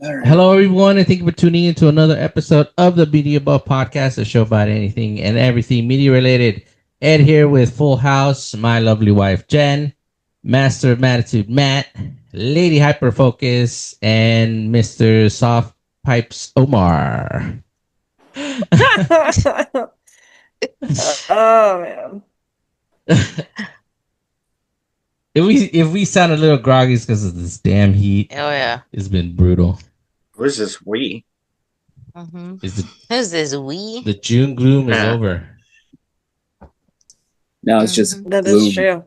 All right. Hello, everyone, and thank you for tuning in to another episode of the Media Above Podcast, a show about anything and everything media related. Ed here with Full House, my lovely wife Jen, Master of Attitude Matt, Lady Hyperfocus, and Mr. Soft Pipes Omar. Oh man. If we sound a little groggy, it's because of this damn heat. Oh yeah. It's been brutal. Who's this we? Mm-hmm. Is Who's this? We? the June gloom is Yeah. over? Now it's just That gloom. is true.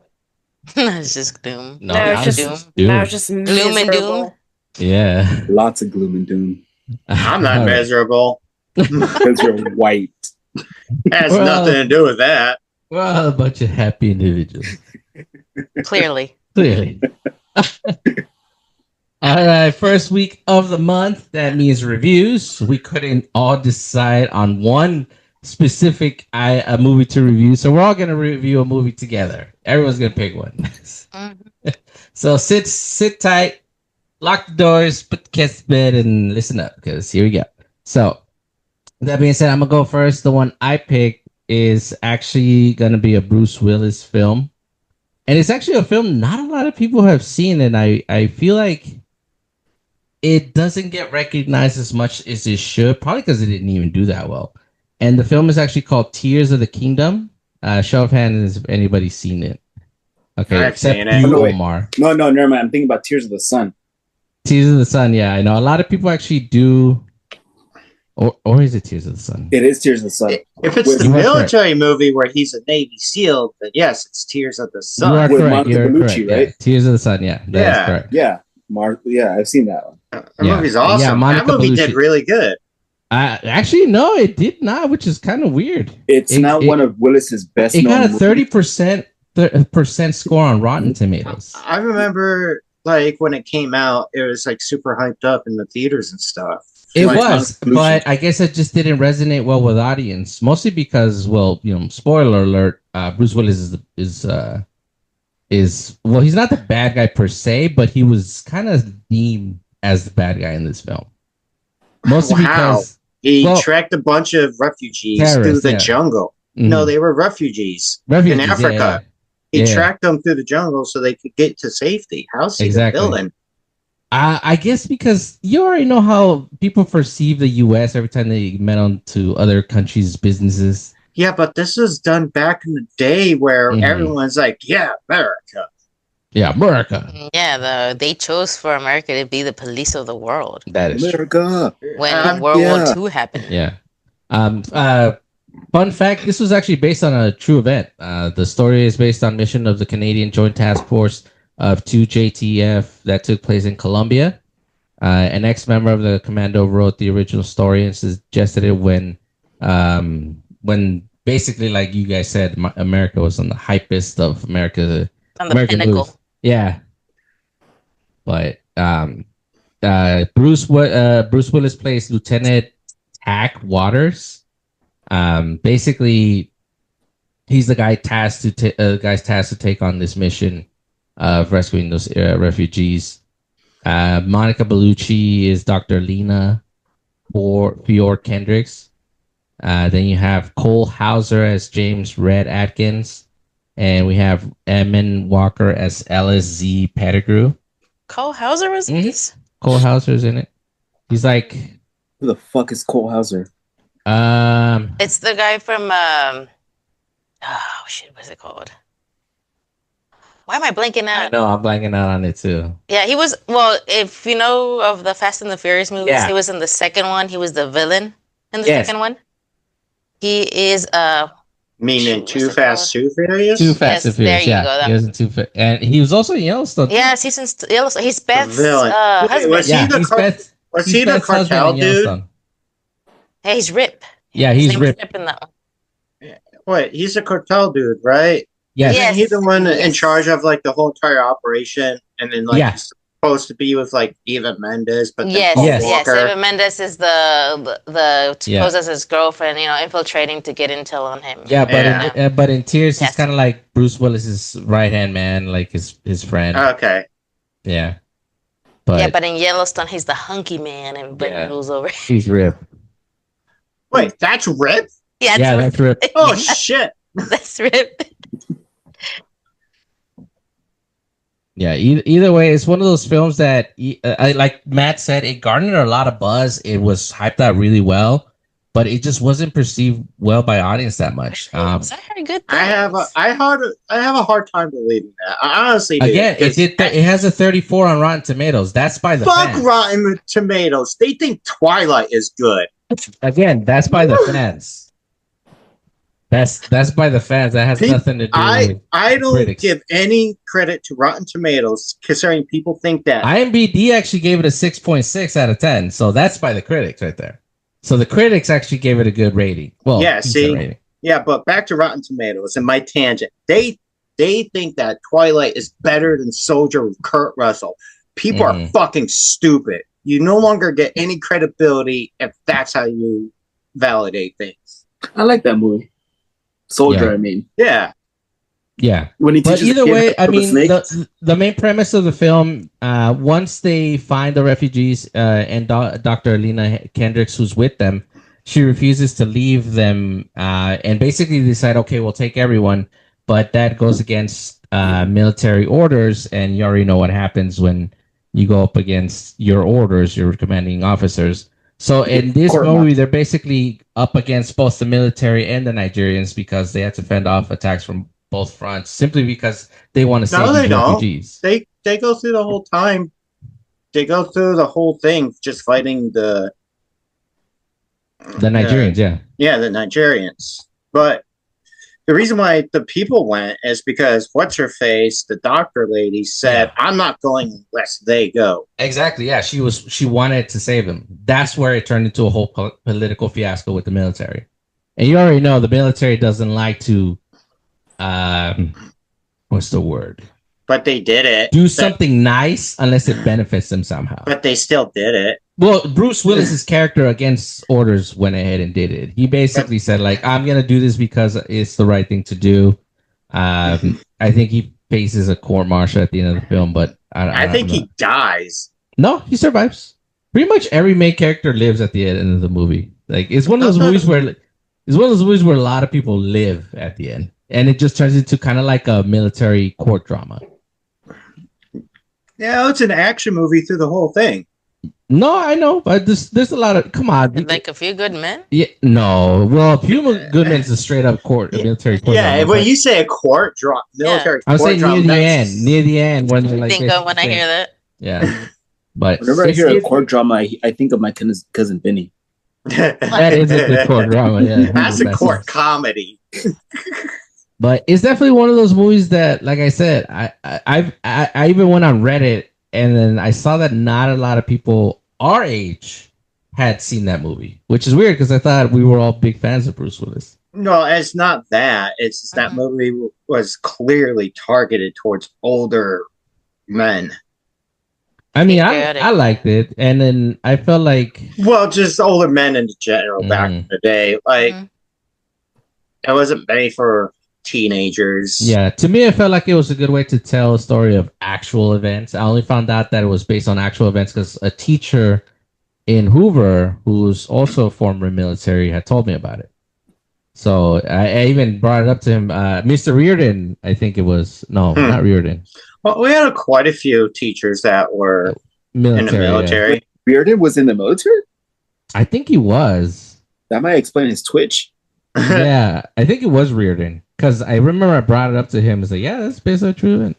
It's just doom. No, Now now it's it's just just doom. now it's just Gloom and miserable. doom? Yeah. Lots of gloom and doom I'm not miserable. because you're white. Has Well- nothing to do with that. Well, a bunch of happy individuals. Clearly. Clearly. All right, first week of the month. That means reviews. We couldn't all decide on one specific a movie to review, so we're all gonna review a movie together. Everyone's gonna pick one. Mhm. So sit tight, lock the doors, put the kids to bed, and listen up because here we go. So that being said, I'm gonna go first. The one I picked is actually gonna be a Bruce Willis film. And it's actually a film not a lot of people have seen, and I feel like it doesn't get recognized as much as it should, probably because it didn't even do that well. And the film is actually called Tears of the Kingdom. Show of hands if anybody's seen it. Okay, I've except seen it. you, No, wait. Omar. No, never mind. I'm thinking about Tears of the Sun. Tears of the Sun, yeah, I know. A lot of people actually do. Or is it Tears of the Sun? It is Tears of the Sun. If it's With- the You are military movie where he's a Navy SEAL, then yes, it's Tears of the You are Sun. With correct. Monica You're Bellucci, correct. right? Yeah. Tears of the Sun, yeah. That is Yeah. correct. Yeah, I've seen that one. That Yeah. movie's awesome. Yeah, Monica that movie Bellucci. did really good. Actually, no, it did not, which is kind of weird. It's not one of Willis's best. It got a known 30% score on Rotten Tomatoes. I remember like when it came out, it was like super hyped up in the theaters and stuff. It Like, was, but I guess it just didn't resonate well with audience. Mostly because, well, spoiler alert: Bruce Willis is well, he's not the bad guy per se, but he was kind of deemed as the bad guy in this film. Mostly Wow. because He Well, tracked a bunch of refugees through terrorists, the yeah. jungle. mhm, No, they were refugees. refugees, in Africa. He Yeah. tracked them through the jungle so they could get to safety. How's he Exactly. the villain? I guess because you already know how people perceive the U.S. every time they met on to other countries' businesses. Yeah, but this was done back in the day where Mhm. everyone's like, yeah, America. Yeah, America. Yeah, they chose for America to be the police of the world That is true. America. when Um, World yeah. War II happened. Yeah. Fun fact: this was actually based on a true event. The story is based on mission of the Canadian Joint Task Force of 2 JTF that took place in Colombia. An ex-member of the commando wrote the original story and suggested it when basically, like you guys said, America was on the hypest of America. On the American pinnacle. movies. Yeah. But Bruce Willis plays Lieutenant Tack Waters. Basically, he's the guy tasked to take on this mission of rescuing those refugees. Monica Bellucci is Dr. Lena Fior Kendricks. Then you have Cole Hauser as James Red Atkins, and we have Emin Walker as Ellis Z. Pettigrew. Cole Hauser was Mhm. this? Cole Hauser's in it. He's like, Who the fuck is Cole Hauser? It's the guy from oh shit, what's it called? Why am I blanking I out? know I'm blanking out on it too. Yeah, he was if you know of the Fast and the Furious movies, Yeah. he was in the second one. He was the villain in the Yes. second one. He is Meaning What's Too it Fast, Too Furious? Too Fast and Yes, there Furious. you Yeah, go, that he was in Too Fast, and he was also in Yellowstone. yeah, season Yellowstone. He's Beth's villain. Wait, husband. was he yeah, the he's car- Beth. Was he's he the Beth's husband cartel in dude? Yellowstone. Hey, he's Rip. Yeah, His he's name was ripped. Rip in that one. Wait, he's a cartel dude, right? Yes. Yeah. Isn't he the one in Yes. charge of like the whole entire operation? And then like Yeah. he's supposed to be with like Eva Mendes, but then Yes, Paul Yes. yes. Walker. Eva Mendes is the Yeah. posed as his girlfriend, infiltrating to get intel on him. Yeah, but in Tears, he's Yes. kind of like Bruce Willis's right hand man, like his friend. Okay. Yeah. But yeah, but in Yellowstone, he's the hunky man, and everybody Yeah. moves over. he's ripped. Wait, that's Rip? Yeah, Yeah, that's ripped. Oh shit! that's Rip. Yeah, either way, it's one of those films that, like Matt said, it garnered a lot of buzz. It was hyped out really well, but it just wasn't perceived well by audience that much. I heard good things. I have a hard time believing that. I honestly do. Again, it has a 34 on Rotten Tomatoes. That's by the Fuck fans. Rotten Tomatoes. They think Twilight is good. Again, that's by the fans. That's by the fans. That has nothing to do with I don't critics. give any credit to Rotten Tomatoes, considering people think that. IMDb actually gave it a 6.6 out of 10. So that's by the critics right there. So the critics actually gave it a good rating. Well, Yeah, decent see? rating. Yeah, but back to Rotten Tomatoes and my tangent. They think that Twilight is better than Soldier with Kurt Russell. People are fucking stupid. You no longer get any credibility if that's how you validate things. I like that movie. Soldier, Yeah. I mean. Yeah. Yeah. When he But teaches either the kid way, how I to mean, snake, the main premise of the film, once they find the refugees and Dr. Alina Kendricks, who's with them, she refuses to leave them and basically decide, okay, we'll take everyone. But that goes against military orders, and you already know what happens when you go up against your orders, your commanding officers. So in this movie, they're basically up against both the military and the Nigerians because they had to fend off attacks from both fronts simply because they want to save they these don't. refugees. They go through the whole time. They go through the whole thing just fighting the Nigerians, yeah. Yeah, the Nigerians. But the reason why the people went is because what's her face, the doctor lady, said, "I'm not going unless they go." Exactly, yeah. She wanted to save them. That's where it turned into a whole political fiasco with the military. And you already know the military doesn't like to, what's the word? But they did it. Do something nice unless it benefits them somehow. But they still did it. Well, Bruce Willis's character against orders went ahead and did it. He basically said, like, I'm going to do this because it's the right thing to do. I think he faces a court-martial at the end of the film, but I think he dies. No, he survives. Pretty much every main character lives at the end of the movie. Like, it's one of those movies where a lot of people live at the end. And it just turns into kind of like a military court drama. Yeah, it's an action movie through the whole thing. No, I know, but there's a lot of come on, like A Few Good Men. Yeah, no. Well, Puma Goodman's a straight up military court. Yeah, drama, when you say a court drama, military I'm court saying drama, near the end when they're like. When I hear that. Yeah, but whenever I hear a court drama, I think of my cousin Vinny. that is a good court drama. Yeah, that's a court comedy. But it's definitely one of those movies that, like I said, I even went on Reddit and then I saw that not a lot of people our age had seen that movie, which is weird because I thought we were all big fans of Bruce Willis. No, it's not that. It's just that movie was clearly targeted towards older men. I mean, I liked it, and then I felt like just older men in general back in the day. Like it wasn't made for teenagers. Yeah, to me, it felt like it was a good way to tell a story of actual events. I only found out that it was based on actual events because a teacher in Hoover, who's also a former military, had told me about it. So I even brought it up to him. Mr. Reardon, I think it was. No, not Reardon. Well, we had quite a few teachers that were in the military. Yeah. Reardon was in the military? I think he was. That might explain his twitch. Yeah, I think it was Reardon. Because I remember I brought it up to him. It's like, yeah, that's based on true event.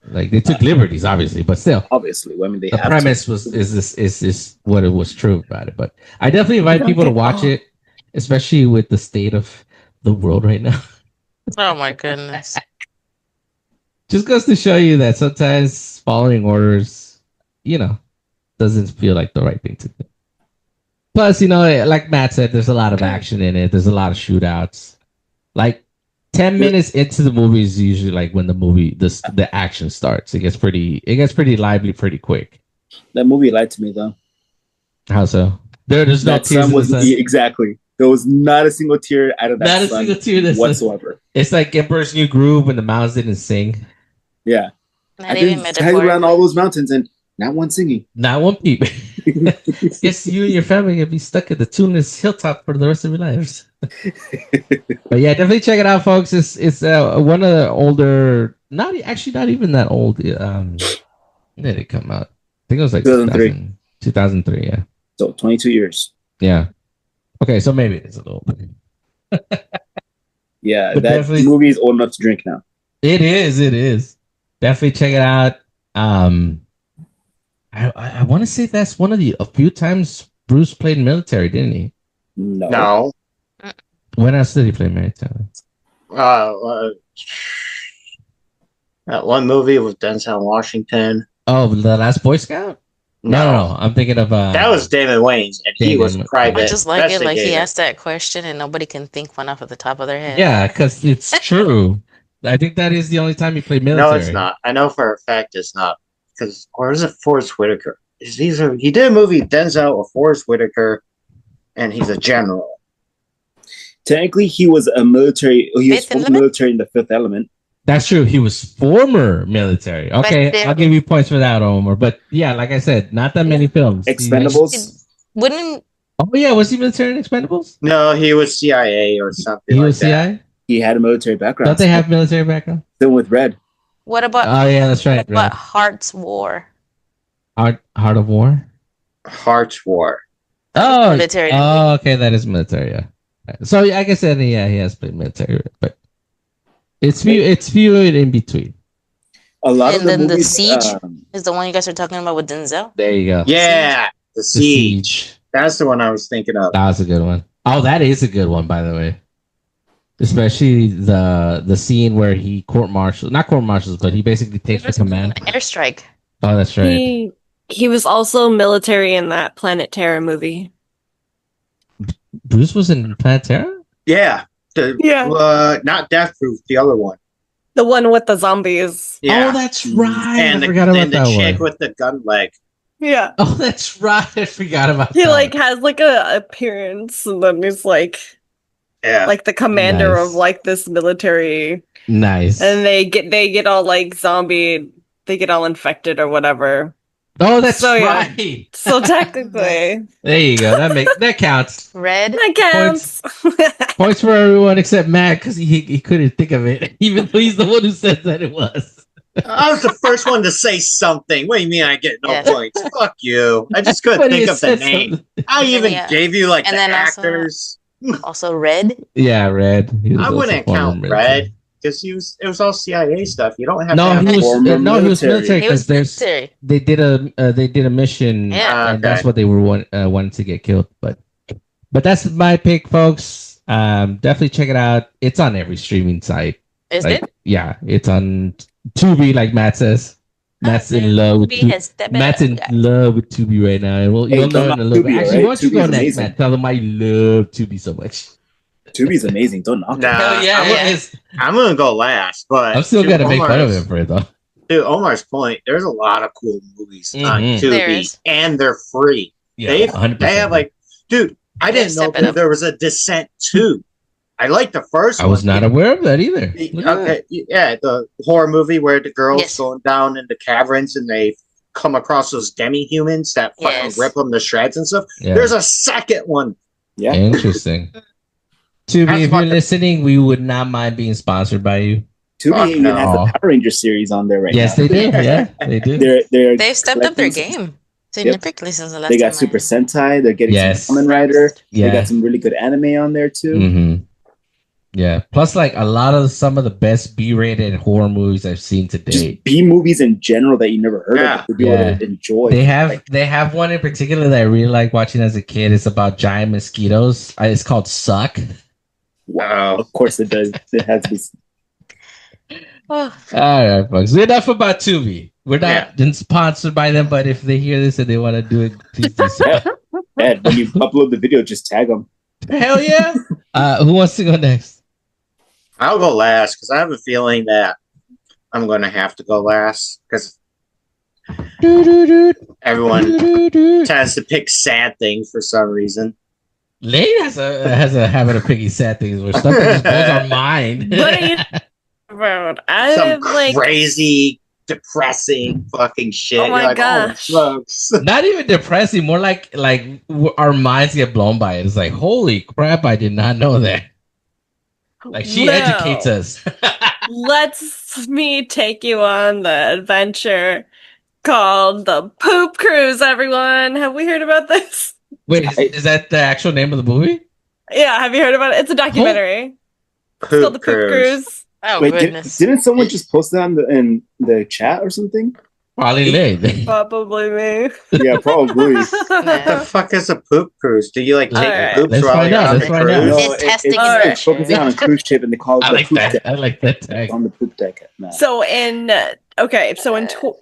Like they took liberties, obviously, but still. Obviously, I mean, the premise is this what it was true about it. But I definitely invite people to watch it, especially with the state of the world right now. Oh my goodness! Just goes to show you that sometimes following orders, doesn't feel like the right thing to do. Plus, like Matt said, there's a lot of action in it. There's a lot of shootouts. Like 10 minutes into the movie is usually like when the action starts. It gets pretty lively pretty quick. That movie lied to me though. How so? There's no tears. Exactly. There was not a single tear out of that. Not a single tear whatsoever. It's like Emperor's New Groove when the mountains didn't sing. Yeah. Not even metaphorically. Around all those mountains, and Not one singing. Not one peep. Guess you and your family can be stuck at the tuneless hilltop for the rest of your lives. But yeah, definitely check it out, folks. It's one of the older, not even that old. When did it come out? I think it was like 2003. 2003, yeah. So 22 years. Yeah. Okay, so maybe it's a little. Yeah, But that definitely- movie is old enough to drink now. It is. Definitely check it out. I want to say that's one of a few times Bruce played military, didn't he? No. When else did he play military? That one movie with Denzel Washington. Oh, The Last Boy Scout? No. I'm thinking of That was Damon Wayans, and he was Damon- private. I just like it, like he investigator. asked that question and nobody can think one off of the top of their head. Yeah, because it's true. I think that is the only time he played military. No, it's not. I know for a fact it's not. Or is it Forrest Whitaker? He did a movie, Denzel or Forrest Whitaker, and he's a general. Technically, he was a military. He was Fifth from the Element? military in the Fifth Element. That's true. He was former military. Okay, there- I'll give you points for that, Omar. But yeah, like I said, not that many films. Expendables. Wouldn't Oh yeah, was he military in Expendables? No, he was CIA or something He like was that. CIA. He had a military background. Don't they have military background? Same with Red. what about Oh yeah, that's right. what about Right. Heart's War? Heart of War. Hearts War. Oh, military. Oh, okay, that is military. Yeah. So I guess then yeah, he has played military, but it's few in between. A lot of And the then the movies. Siege? Is the one you guys are talking about with Denzel? There you go. Yeah, The The Siege. That's the one I was thinking of. That was a good one. Oh, that is a good one, by the way. Especially the scene where he not court martials, but he basically takes the command. Airstrike. Oh, that's right. He was also military in that Planet Terror movie. Bruce was in Planet Terror? Yeah. Yeah. Not Death Proof, the other one. The one with the zombies. Yeah. Oh, that's right. and I forgot about the that chick one. with the gun leg. Yeah. Oh, that's right. I forgot about He that. like has like a appearance and then he's like Yeah. the commander Nice. of like this military Nice. and they get all like zombie, they get all infected or whatever. Oh, that's So, yeah. right. So technically There you go. That counts. Red. that counts. Points for everyone except Matt because he couldn't think of it, even though he's the one who said that it was. I was the first one to say something. What do you mean I get no Yeah. points? Fuck you. I just couldn't But he think of the said name. something. I even Yeah. gave you like And the then also- actors. Also Red. Yeah, Red. He was I also wouldn't former count military. Red because it was all CIA stuff. You don't have to No, have he was former military military. He was because military. they did a mission, Yeah. and that's Okay. what they were wanting to get killed. But that's my pick, folks. Definitely check it out. It's on every streaming site. Is Like, it? yeah, it's on Tubi, like Matt says. Matt's in love with Tubi Tubi. has stepped Matt's in up. love with Tubi right now, and Hey, you'll know don't in a knock little bit. Tubi, Actually, right? why don't you go Tubi's next, amazing. Matt? Tell them I love Tubi so much. Tubi's amazing. Don't knock it. Nah, Hell yeah, I'm, it is. I'm gonna go last, but I'm still to gonna make fun of Omar's- him for it though. To Omar's point, there's a lot of cool movies on Mhm. Tubi, There is. and they're free. Yeah, They have like, dude, I They're didn't know stepping up. there was a Descent 2. I like the first I one. was not aware of that either. Look at Okay, yeah, the horror movie where the girls Yes. going down in the caverns and they come across those demi-humans that fucking Yes. rip them to shreds and stuff. that. Yeah. There's a second one. Yeah. Interesting. Tubi, That's if you're fucking- listening, we would not mind being sponsored by you. Tubi Fuck even no. has the Power Ranger series on there right Yes, now. they do. Yeah, they do. They're They've stepped up their collecting- game significantly since the last They got time Super I- Sentai. They're getting Yes. some Kamen Rider. They Yeah. got some really good anime on there too. hmm Yeah. Plus, like a lot of some of the best B-rated horror movies I've seen to Just date. B movies in general that you never heard Yeah. of that people Yeah. would enjoy. They have one in particular that I really like watching as a kid. It's about giant mosquitoes. It's called Suck. Wow, of course it does. It has to be. Oh, All right, folks. Enough about Tubi. We're not sponsored by them, but if they hear this and they want to do it, please do so. Ed, when you upload the video, just tag them. Hell yeah! Who wants to go next? I'll go last because I have a feeling that I'm going to have to go last because everyone tends to pick sad things for some reason. Lane has a habit of picking sad things where stuff that just blows our mind. What are you about? I Some have like crazy depressing fucking shit. Oh my You're like, gosh. smokes. Not even depressing, more like our minds get blown by it. It's like, holy crap, I did not know that. Like she No. educates us. Let's me take you on the adventure called the Poop Cruise, everyone. Have we heard about this? Wait, is that the actual name of the movie? Yeah, have you heard about it? It's a documentary. It's called the Poop Cruise. Oh Wait, goodness. didn't someone just post that in the chat or something? Probably late. Probably me. Yeah, probably. What the fuck is a poop cruise? Do you like take Alright. poops Let's while find you're out, on let's the find out. cruise? It's testing Alright. It's focusing on a cruise ship, and they call it I the like poop that. deck. I like that tag. On the poop deck. No. So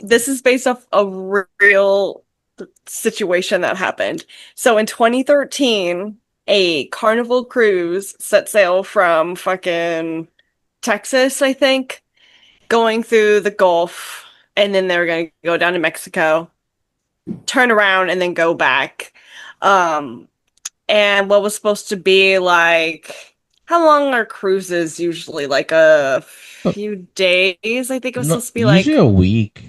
this is based off a real situation that happened. So in 2013, a Carnival cruise set sail from fucking Texas, I think, going through the Gulf, and then they were going to go down to Mexico, turn around, and then go back. And what was supposed to be like, how long are cruises usually? Like a few days, I think it was supposed to be like usually a week.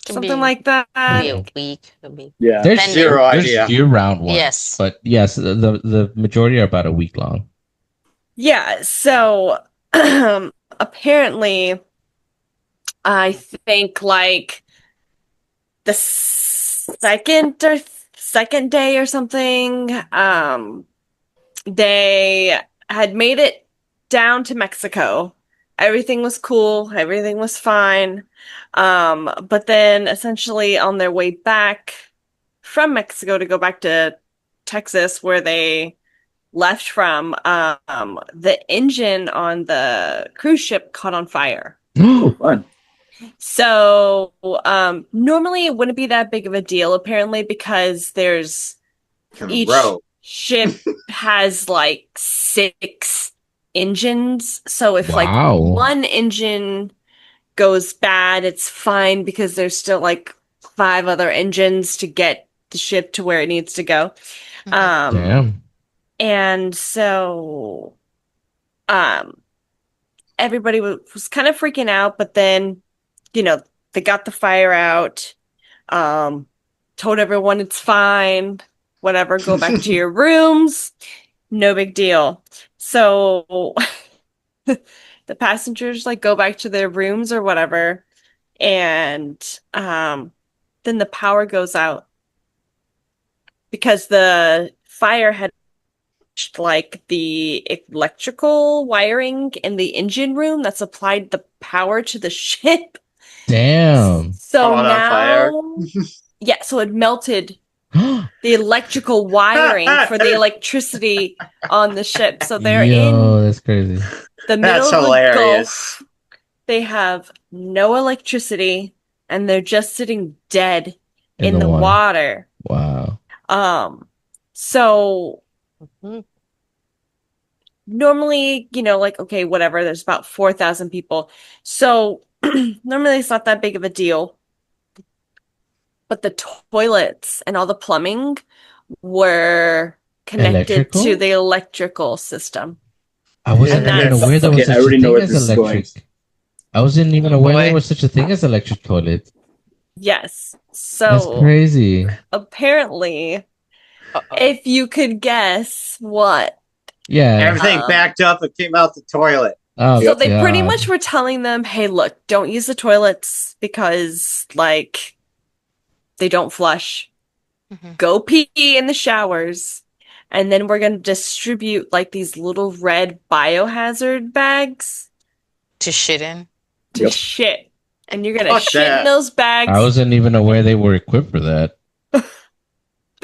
something like that. Could be a week. Could be. Yeah. There's Depending. Zero idea. There's year-round ones. Yes. But yes, the majority are about a week long. Yeah, so apparently, I think like the second day or something, they had made it down to Mexico. Everything was cool, everything was fine. But then essentially on their way back from Mexico to go back to Texas, where they left from, the engine on the cruise ship caught on fire. Oh, fun. So, normally it wouldn't be that big of a deal, apparently, because each Bro. ship has like 6 engines. So if like Wow. one engine goes bad, it's fine because there's still like 5 other engines to get the ship to where it needs to go. Damn. And so, everybody was kind of freaking out, but then, they got the fire out, told everyone it's fine, whatever, go back to your rooms, no big deal. So the passengers like go back to their rooms or whatever, and then the power goes out because the fire had like the electrical wiring in the engine room that supplied the power to the ship. Damn. So Caught on fire. now, yeah, so it melted the electrical wiring for the electricity on the ship. So they're Yo, in that's crazy. the middle That's of the hilarious. Gulf. They have no electricity, and they're just sitting dead in the water. Wow. So Mhm. normally, like, okay, whatever, there's about 4,000 people. So normally it's not that big of a deal. But the toilets and all the plumbing were connected to Electrical? the electrical system. I wasn't And even that's- aware there was Okay, I such a already know thing where as this is electric. I wasn't even Oh, aware boy. there was such a thing as electric toilet. Yes. That's So crazy. apparently, Uh-oh. if you could guess what. Yeah. Everything backed up and came out the toilet. Oh, So they pretty God. much were telling them, hey, look, don't use the toilets because, like, they don't flush. Mhm. Go pee in the showers. And then we're going to distribute, like, these little red biohazard bags To shit in. to Yep. shit. And you're going to Fuck shit in that. those bags. I wasn't even aware they were equipped for that. They're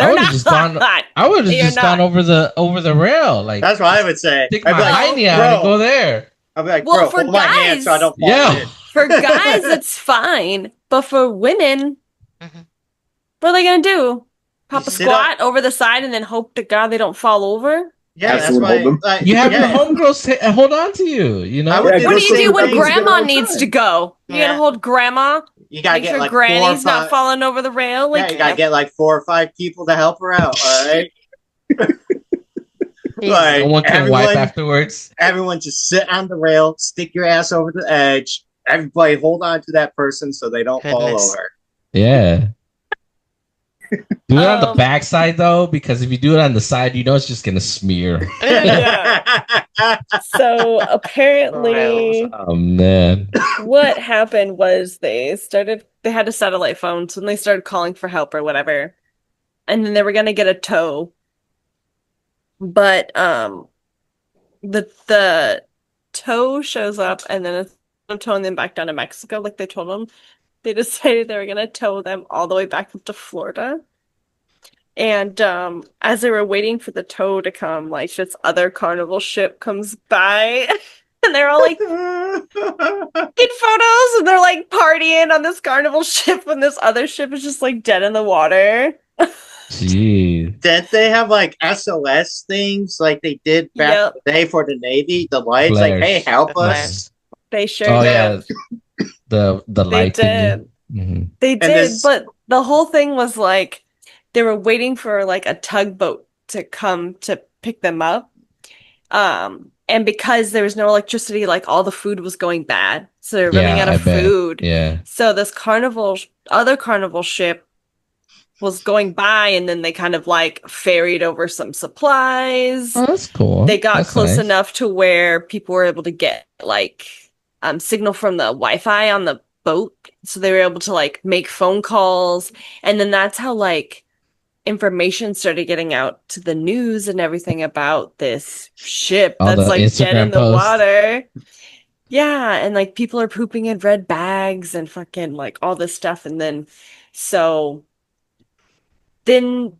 I would've not. just gone- I would have You're just not. gone over the rail. Like, That's what I would say. stick I'd my be like, hiney out and bro. go there. I'd be like, Well, bro, for hold my hand so I guys- don't fall Yeah. in. For guys, it's fine. But for women, Mhm. what are they going to do? Pop a Sit squat over the side and then hope to God they don't fall over? Yeah, that's Absolutely why. hold them. Like, You have yeah. your homegirls hold on to you. You know. I would Yeah, do What the do you same do when thing. grandma all the needs time. to go? You Yeah. gotta hold grandma, You gotta make get sure like granny's 4 or not 5. falling over the rail. Yeah, Like, you gotta get like 4 or 5 people to help her out. All right. No Like one can wipe everyone, afterwards. everyone just sit on the rail, stick your ass over the edge, Everybody hold on to that person so they don't follow Goodness. her. Yeah. Do it on the Um, backside though, because if you do it on the side, you know it's just gonna smear. So apparently, Oh man. what happened was they had a satellite phone, so when they started calling for help or whatever, and then they were gonna get a tow. But the tow shows up, and then instead of towing them back down to Mexico like they told them, they decided they were gonna tow them all the way back up to Florida. And as they were waiting for the tow to come, like this other Carnival ship comes by, and they're all like in photos, and they're like partying on this Carnival ship, when this other ship is just like dead in the water. Jeez. Didn't they have like SOS things like they did back Yep. in the day for the Navy? The lights, like, Flares. hey, help The us. flares. They sure Oh did. yeah. The They light did. thingy. They did, this- but the whole thing was like they were waiting for like a tugboat to come to pick them up. And because there was no electricity, like all the food was going bad. So they're running Yeah, out of I bet. food. Yeah. So this other Carnival ship was going by, and then they kind of like ferried over some supplies. Oh, that's cool. They got That's close nice. enough to where people were able to get like signal from the Wi-Fi on the boat, so they were able to like make phone calls, and then that's how like information started getting out to the news and everything about this ship All that's the like dead in Instagram the posts. water. Yeah, and like people are pooping in red bags and fucking like all this stuff, and then then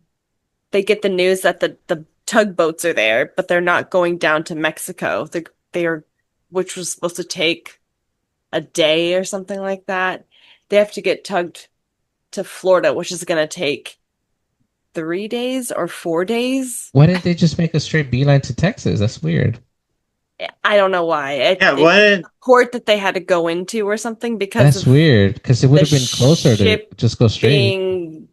they get the news that the tugboats are there, but they're not going down to Mexico. They're which was supposed to take a day or something like that. They have to get tugged to Florida, which is going to take 3 days or 4 days. Why didn't they just make a straight beeline to Texas? That's weird. I don't know why. Yeah, what? Port that they had to go into or something because That's of weird because it would have the been closer to ship just go straight. being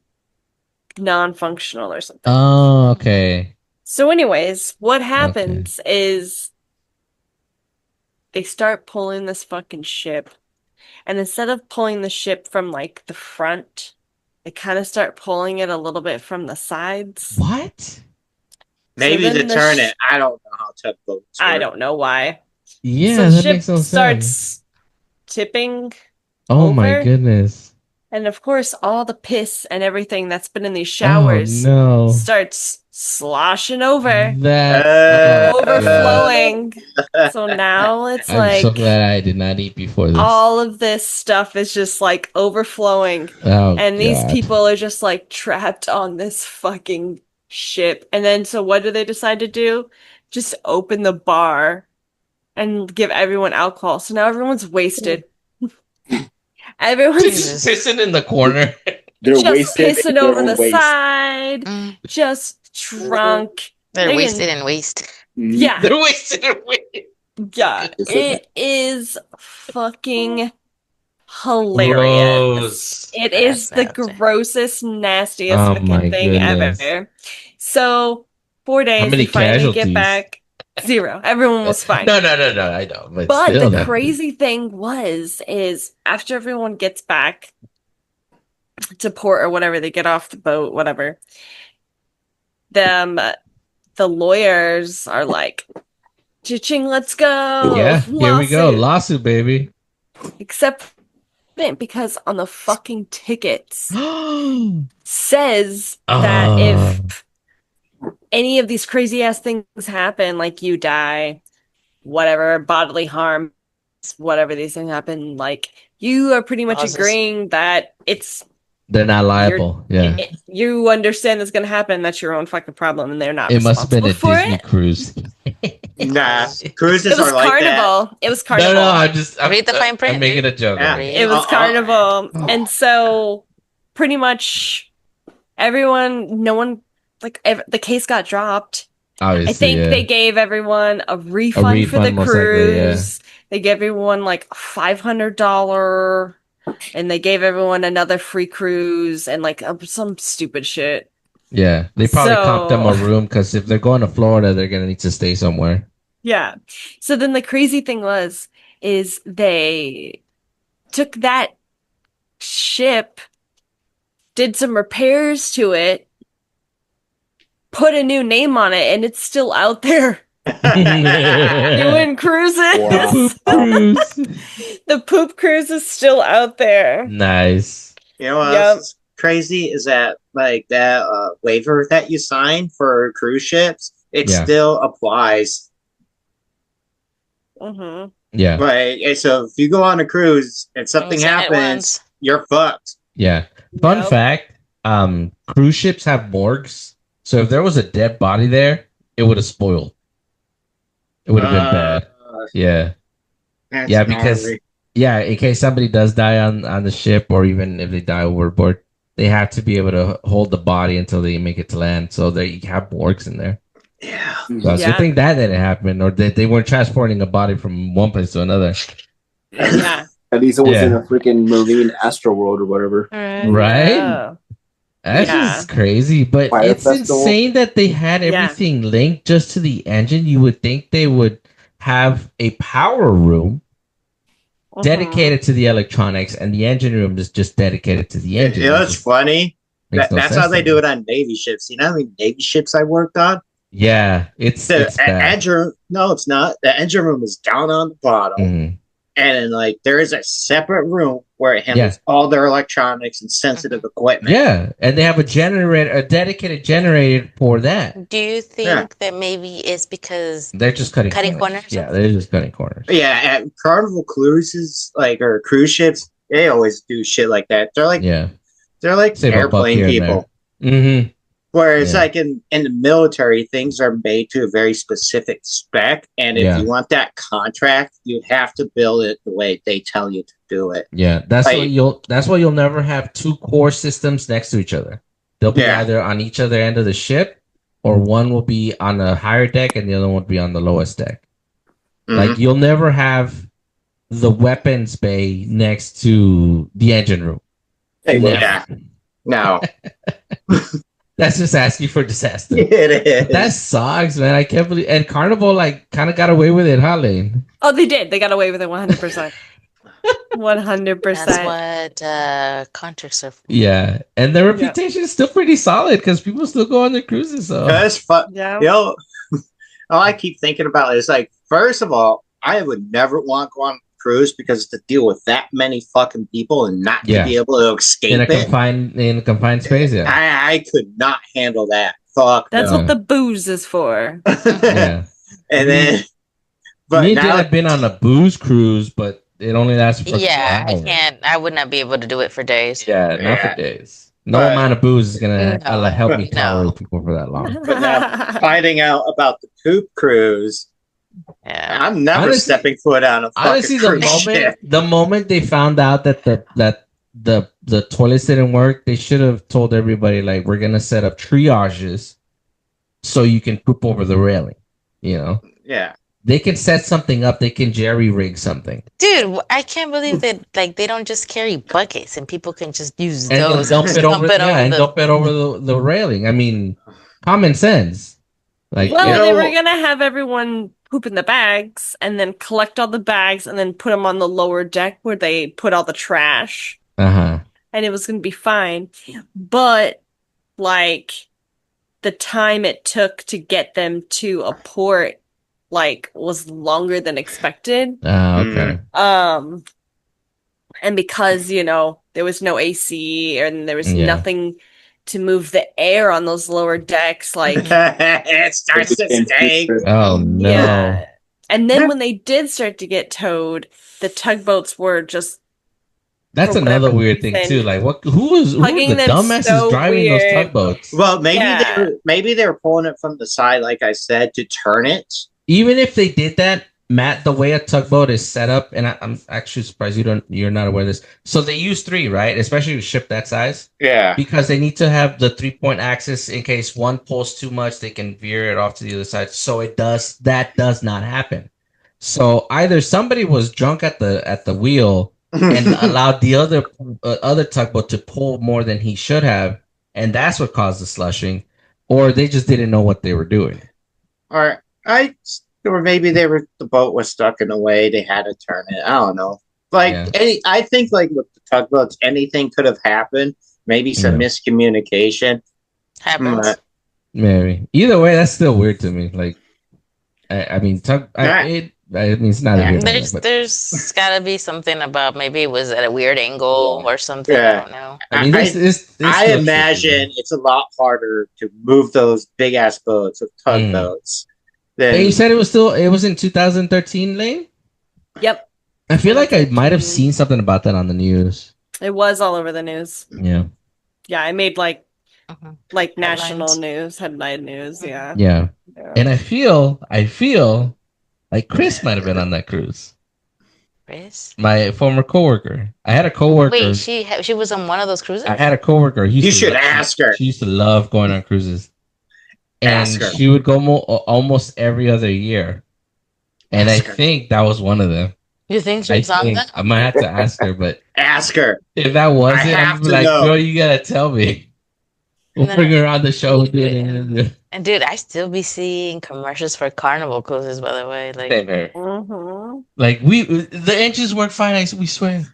non-functional or something. Oh, okay. So anyways, what happens is they start pulling this fucking ship, and instead of pulling the ship from like the front, they kind of start pulling it a little bit from the sides. What? Maybe then to the turn it. I don't know how tugboats I work. don't know why. Yeah, So the that ship makes no sense. starts tipping, Oh my over. goodness. and of course, all the piss and everything that's been in these showers Oh no. starts sloshing over, That Uh, overflowing. So now it's I'm like so glad I did not eat before this. all of this stuff is just like overflowing. Oh, And these God. people are just like trapped on this fucking ship. And then, so what do they decide to do? Just open the bar and give everyone alcohol. So now everyone's wasted. Everyone's Just pissing in the corner. They're just wasted. pissing in their over own the waste. side, Mm, just drunk. they're They wasted can- and waste. Mhm. Yeah, They're wasted away. yeah. It's It is fucking hilarious. Gross. It is the That's nasty. grossest, nastiest Oh fucking my thing goodness. ever. So 4 days, many we finally casualties? get back. 0. Everyone was fine. No, I know. But, But still, the that- crazy thing is after everyone gets back to port or whatever, they get off the boat, whatever. The lawyers are like, "Cha-ching, let's go." Yeah, here we go. Lawsuit. Lawsuit, baby. Except because on the fucking tickets says that if any of these crazy ass things happen, like you die, whatever, bodily harm, whatever these things happen, like you are pretty much Causes. agreeing that They're not liable. Yeah. you understand that's gonna happen. That's your own fucking problem, and they're not. It must have been a responsible for Disney it. cruise. Nah, It cruises was are like that. Carnival. It was Carnival. No, I'm Read the fine print, I'm making a joke. Yeah. It was Carnival. And so pretty much everyone, no one, like the case got dropped. Obviously, I think yeah. they gave everyone a refund for the refund, most likely, cruise. They gave everyone like $500, and they gave everyone another free cruise and like some stupid shit. Yeah, they probably comped them a So- room because if they're going to Florida, they're gonna need to stay somewhere. Yeah. So then the crazy thing is they took that ship, did some repairs to it, put a new name on it, and it's still out there. Doing cruises. Wow. Poop cruise. The poop cruise is still out there. Nice. You know what Yep. else is crazy is that like that waiver that you sign for cruise ships, it Yeah. still applies. Mm-hmm. Yeah. Like, and so if you go on a cruise and something You've seen it happens, once. you're fucked. Yeah. Fun Yep. fact, cruise ships have morgues. So if there was a dead body there, it would have spoiled. It would have been bad. Yeah. That's Yeah, because gnarly. yeah, in case somebody does die on the ship, or even if they die overboard, they have to be able to hold the body until they make it to land. So they have morgues in there. Yeah. So it's a Yeah. good thing that didn't happen, or that they weren't transporting a body from one place to another. Yeah. At least it was Yeah. in a freaking marine astro world or whatever. Right? Yeah. That's Yeah. just crazy, but Fire it's festival. insane that they had Yeah. everything linked just to the engine. You would think they would have a power room Mhm. dedicated to the electronics, and the engine room is just dedicated to the engine. You know It what's just funny? makes no That's sense how they to do me. it on Navy ships. You know how many Navy ships I worked on? Yeah, it's The bad. engine, no, it's not. The engine room is down on the bottom, Mhm. and like there is a separate room where it handles Yeah. all their electronics and sensitive equipment. Yeah, and they have a generator, a dedicated generator for that. Do you think Yeah. that maybe it's because They're just cutting Corners? Yeah, they're just cutting corners. Yeah, at Carnival cruises, like or cruise ships, they always do shit like that. They're like Yeah. they're Save a buck airplane here and people. Mm-hmm. Whereas Yeah. like in the military, things are made to a very specific spec, and if Yeah. you want that contract, you have to build it the way they tell you to do it. Yeah, that's Like- why you'll never have two core systems next to each other. They'll be Yeah. either on each other end of the ship, or one will be on the higher deck and the other one will be on the lowest deck. Mhm. Like you'll never have the weapons bay next to the engine room. Hey, look, Yeah. No, That's just asking for disaster. it is. That sucks, man. I can't believe. And Carnival like kind of got away with it, huh, Lane? Oh, they did. They got away with it 100%. 100%. that's what contracts are for? Yeah, and their reputation is still pretty solid because people still go on their cruises. So That's fun. Yeah. You know, all I keep thinking about is like, first of all, I would never want to go on a cruise because to deal with that many fucking people and not Yeah. to be able to in escape a it, confined space, yeah, I could not handle that. Fuck. That's Yeah. what the booze is for. yeah. And then, but Me and Jill now, have been on a booze cruise, but it only lasts for a Yeah, couple I hours. can't. I would not be able to do it for days. Yeah, not Yeah. for days. No But- amount of booze is gonna No. help me No. tolerate people for that long. but now finding out about the poop cruise, Yeah. I'm never Honestly- stepping foot on a fucking Honestly, cruise ship. the moment they found out that the toilets didn't work, they should have told everybody like we're gonna set up triages so you can poop over the railing. You know, Yeah. they can set something up. They can jerry rig something, Dude, I can't believe that like they don't just carry buckets and people can just use and those dump and it over. the- Dump it over the railing. I mean, common sense. Like, Well, You they know- were going to have everyone poop in the bags and then collect all the bags and then put them on the lower deck where they put all the trash. uh-huh. And it was going to be fine. But, like, the time it took to get them to a port, like, was longer than expected. Okay. And because, you know, there was no AC and there was Yeah. nothing to move the air on those lower decks, like, It starts to stink. Oh no. yeah. And then when they did start to get towed, the tugboats were just That's for another whatever weird thing reason, too. Like, who are hugging the them dumbasses so driving weird. those tugboats? Well, Yeah. maybe they were pulling it from the side, like I said, to turn it. Even if they did that, Matt, the way a tugboat is set up, and I'm actually surprised you're not aware of this. So they use three, right? Especially a ship that size, Yeah. because they need to have the 3-point axis in case one pulls too much, they can veer it off to the other side. So that does not happen. So either somebody was drunk at the wheel and allowed the other tugboat to pull more than he should have, and that's what caused the slushing, or they just didn't know what they were doing. or maybe the boat was stuck in a way they had to turn it. I don't know. Like Yeah. I think like with the tugboats, anything could have happened. Maybe some miscommunication. Happens. Maybe. Either way, that's still weird to me. Like, I mean, it's not a weird idea, but There's gotta be something about maybe it was at a weird angle or something. I Yeah. don't know. I mean, this I still imagine tricky, it's a lot harder to move those big ass boats with tugboats. though. Than Hey, you said it was in 2013, Lane? Yep. I feel like I might have 2013. seen something about that on the news. It was all over the news. Yeah. Yeah, I made like national Headlines. news, headline news. Yeah. Yeah. Yeah. And I feel like Chris might have been on that cruise. Chris? My former coworker. I had a coworker. Wait, she was on one of those cruises? I had a coworker. you should ask her. She used to love going on cruises, and Ask her. she would go almost every other year. And Ask I her. think that was one of them. You think she was on that? I might have to ask her, but Ask her. if that was I it, have I'm to like, know. girl, you gotta tell me. We'll No. bring her on the show. Same And dude, I still be seeing commercials for Carnival cruises, by the way. Like, here. Mhm. Like the engines work fine. We swear.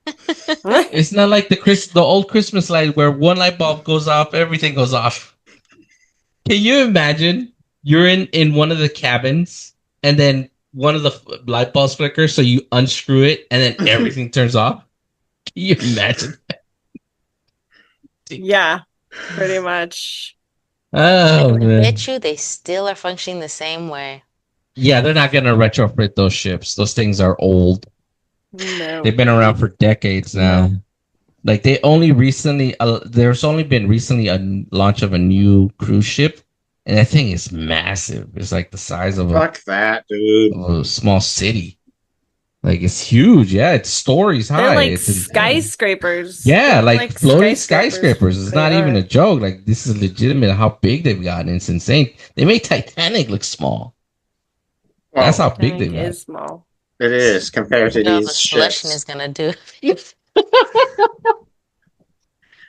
It's not like the old Christmas light where one light bulb goes off, everything goes off. Can you imagine? You're in one of the cabins, and then one of the light bulbs flickers, so you unscrew it, and then everything turns off. Can you imagine? Yeah, pretty much. Oh I man. bet you they still are functioning the same way. Yeah, they're not gonna retrofit those ships. Those things are old. No. They've been around for decades now. Like they only recently, there's only been recently a launch of a new cruise ship, and that thing is massive. It's like the size of Fuck that, dude. a small city. Like it's huge. Yeah, it's stories high. They're like It's insane. skyscrapers. Yeah, They're like floating skyscrapers. It's They not even are. a joke. Like this is legitimate. How big they've gotten. It's insane. They make Titanic look small. That's how big they've Titanic gotten. is small. It is compared to You know what these slushing ships. is gonna do.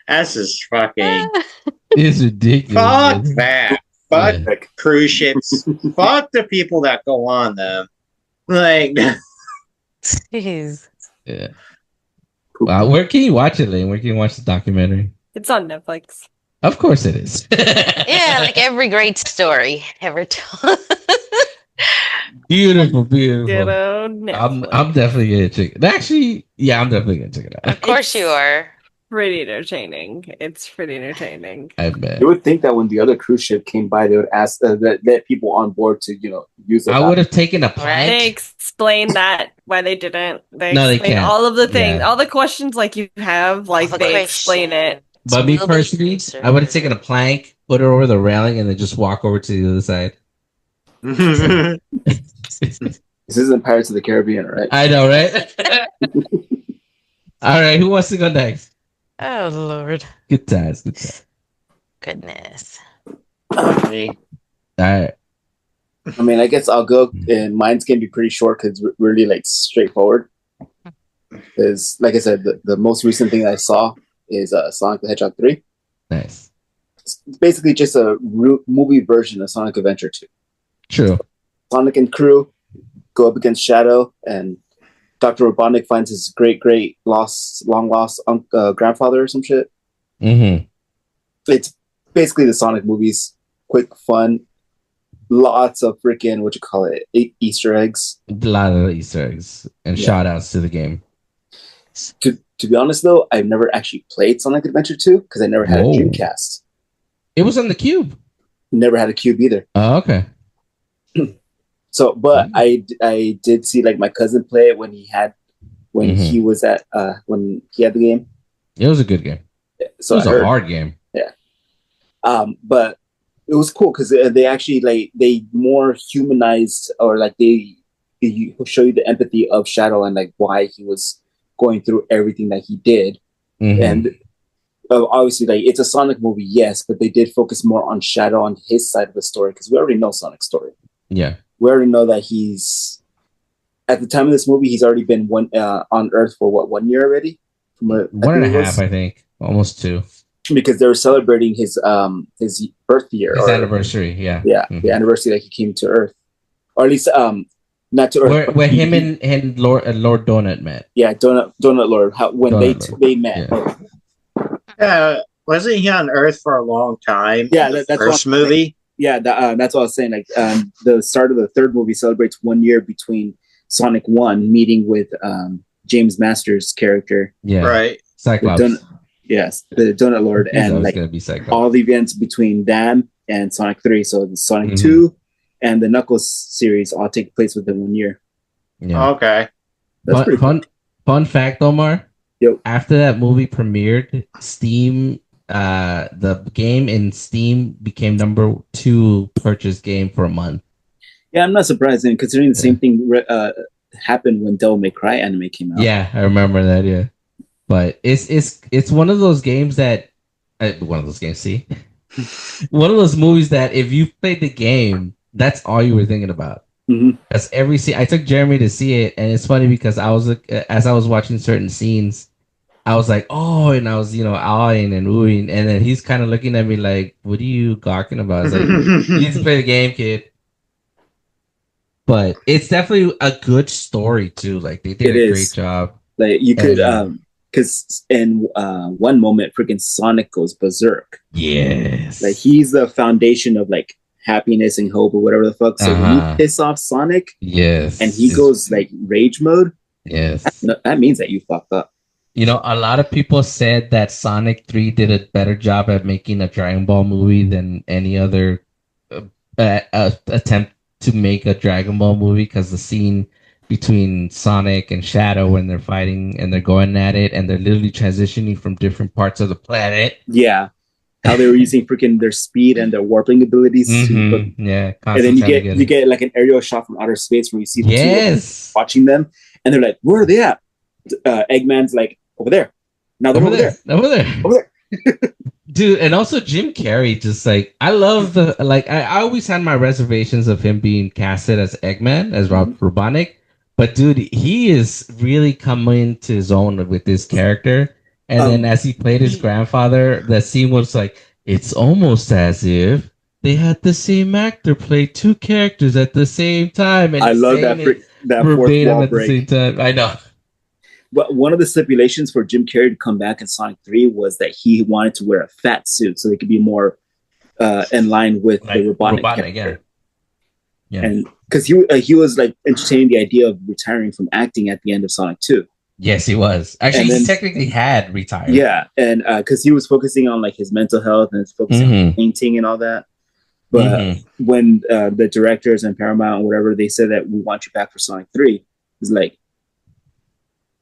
That's just fucking. It's ridiculous. Fuck man. that. Fuck Yeah. cruise ships. Fuck the people that go on them. Like, Jeez. Yeah. Wow, where can you watch it, Lane? Where can you watch the documentary? It's on Netflix. Of course it is. Yeah, like every great story ever told. beautiful. Ditto I'm Netflix. definitely gonna check it. Actually, yeah, I'm definitely gonna check it out. Of course you are. Pretty entertaining. It's pretty entertaining. I bet. You would think that when the other cruise ship came by, they would ask let people on board to use it. I would have taken a Right. plank. They explain that why they didn't. They No, they explain can't. all of the things, Yeah. all the questions like you have, like All the they explain it. But me Will be personally, answered. I would have taken a plank, put it over the railing, and then just walk over to the other side. This isn't Pirates of the Caribbean, right? I know, right? All right, who wants to go next? Oh Lord. Good times, good times. Goodness. me. All right. I mean, I guess I'll go, and mine's gonna be pretty short because it's really like straightforward. Because, like I said, the most recent thing I saw is Sonic the Hedgehog 3. Nice. It's basically just a movie version of Sonic Adventure 2. True. Sonic and crew go up against Shadow, and Dr. Robotnik finds his long lost grandfather or some shit. Mm-hmm. It's basically the Sonic movies. Quick, fun, lots of freaking, Easter eggs. A lot of Easter eggs and Yeah. shout outs to the game. To be honest, though, I've never actually played Sonic Adventure 2 because I never had Whoa. a Dreamcast. It was on the cube. Never had a Cube either. Oh, okay. So, but I did see like my cousin play it when Mhm. he was at when he had the game. It was a good game. So it was I a heard. hard game. But it was cool because they actually they more humanized, or like they show you the empathy of Shadow and like why he was going through everything that he did. Mhm. And obviously, like it's a Sonic movie, yes, but they did focus more on Shadow on his side of the story because we already know Sonic's story. Yeah. We already know that he's at the time of this movie, he's already been on Earth for 1 year already. From what, One and a think it was, half, I think. Almost two. because they were celebrating his birth year, His or- anniversary, yeah. Yeah, Mhm. the anniversary that he came to Earth, or at least not to Earth. Where him and Lord Donut met. Yeah, Donut Lord. When Donut they met. Yeah. Wasn't he on Earth for a long time? Yeah, the that's first movie. Yeah, that's what I was saying. Like, the start of the third movie celebrates 1 year between Sonic 1 meeting with James Masters' character. Yeah, Right. Cyclops. The Donut Lord, He's and like gonna be Cyclops. all the events between them and Sonic 3. So the Sonic Mhm. 2 and the Knuckles series all take place within 1 year. Yeah. Okay. That's pretty cool. Fun fact, Omar. Yep. After that movie premiered, Steam, the game in Steam became number 2 purchase game for a month. Yeah, I'm not surprised, and considering the same thing happened when Devil May Cry anime came out. Yeah, I remember that. Yeah, but it's one of those games that one of those games. See, one of those movies that if you played the game, that's all you were thinking about. Mhm. That's every scene. I took Jeremy to see it, and it's funny because as I was watching certain scenes, I was like, oh, and I was awing and oohing, and then he's kind of looking at me like, what are you gawking about? I was like, you need to play the game, kid. But it's definitely a good story too. Like they did a great job. Like you could, because in one moment, freaking Sonic goes berserk. Yes, Like he's the foundation of like happiness and hope or whatever the fuck. So when you piss off Sonic, yes, and he goes like rage mode, yes, that means that you fucked up. A lot of people said that Sonic 3 did a better job at making a Dragon Ball movie than any other attempt to make a Dragon Ball movie, because the scene between Sonic and Shadow when they're fighting and they're going at it and they're literally transitioning from different parts of the planet. Yeah. How they were using freaking their speed and their warping abilities to yeah, and then you get like an aerial shot from outer space where you see the two of them watching them, and they're like, where are they at? Eggman's like, over there. Now they're over there. Dude, and also Jim Carrey, just like, I love I always had my reservations of him being casted as Eggman, as Robotnik, but dude, he is really coming to his own with this character. And then as he played his grandfather, the scene was like, it's almost as if they had the same actor play 2 characters at the same time. And I love that fourth wall at break. The same time. I know. But one of the stipulations for Jim Carrey to come back in Sonic 3 was that he wanted to wear a fat suit so they could be more in line with the Robotnik character. Yeah. And because he was like entertaining the idea of retiring from acting at the end of Sonic 2. Yes, he was. Actually, he technically had retired. Yeah, and because he was focusing on like his mental health and focusing on painting and all that. But when the directors and Paramount, whatever, they said that we want you back for Sonic 3, he's like,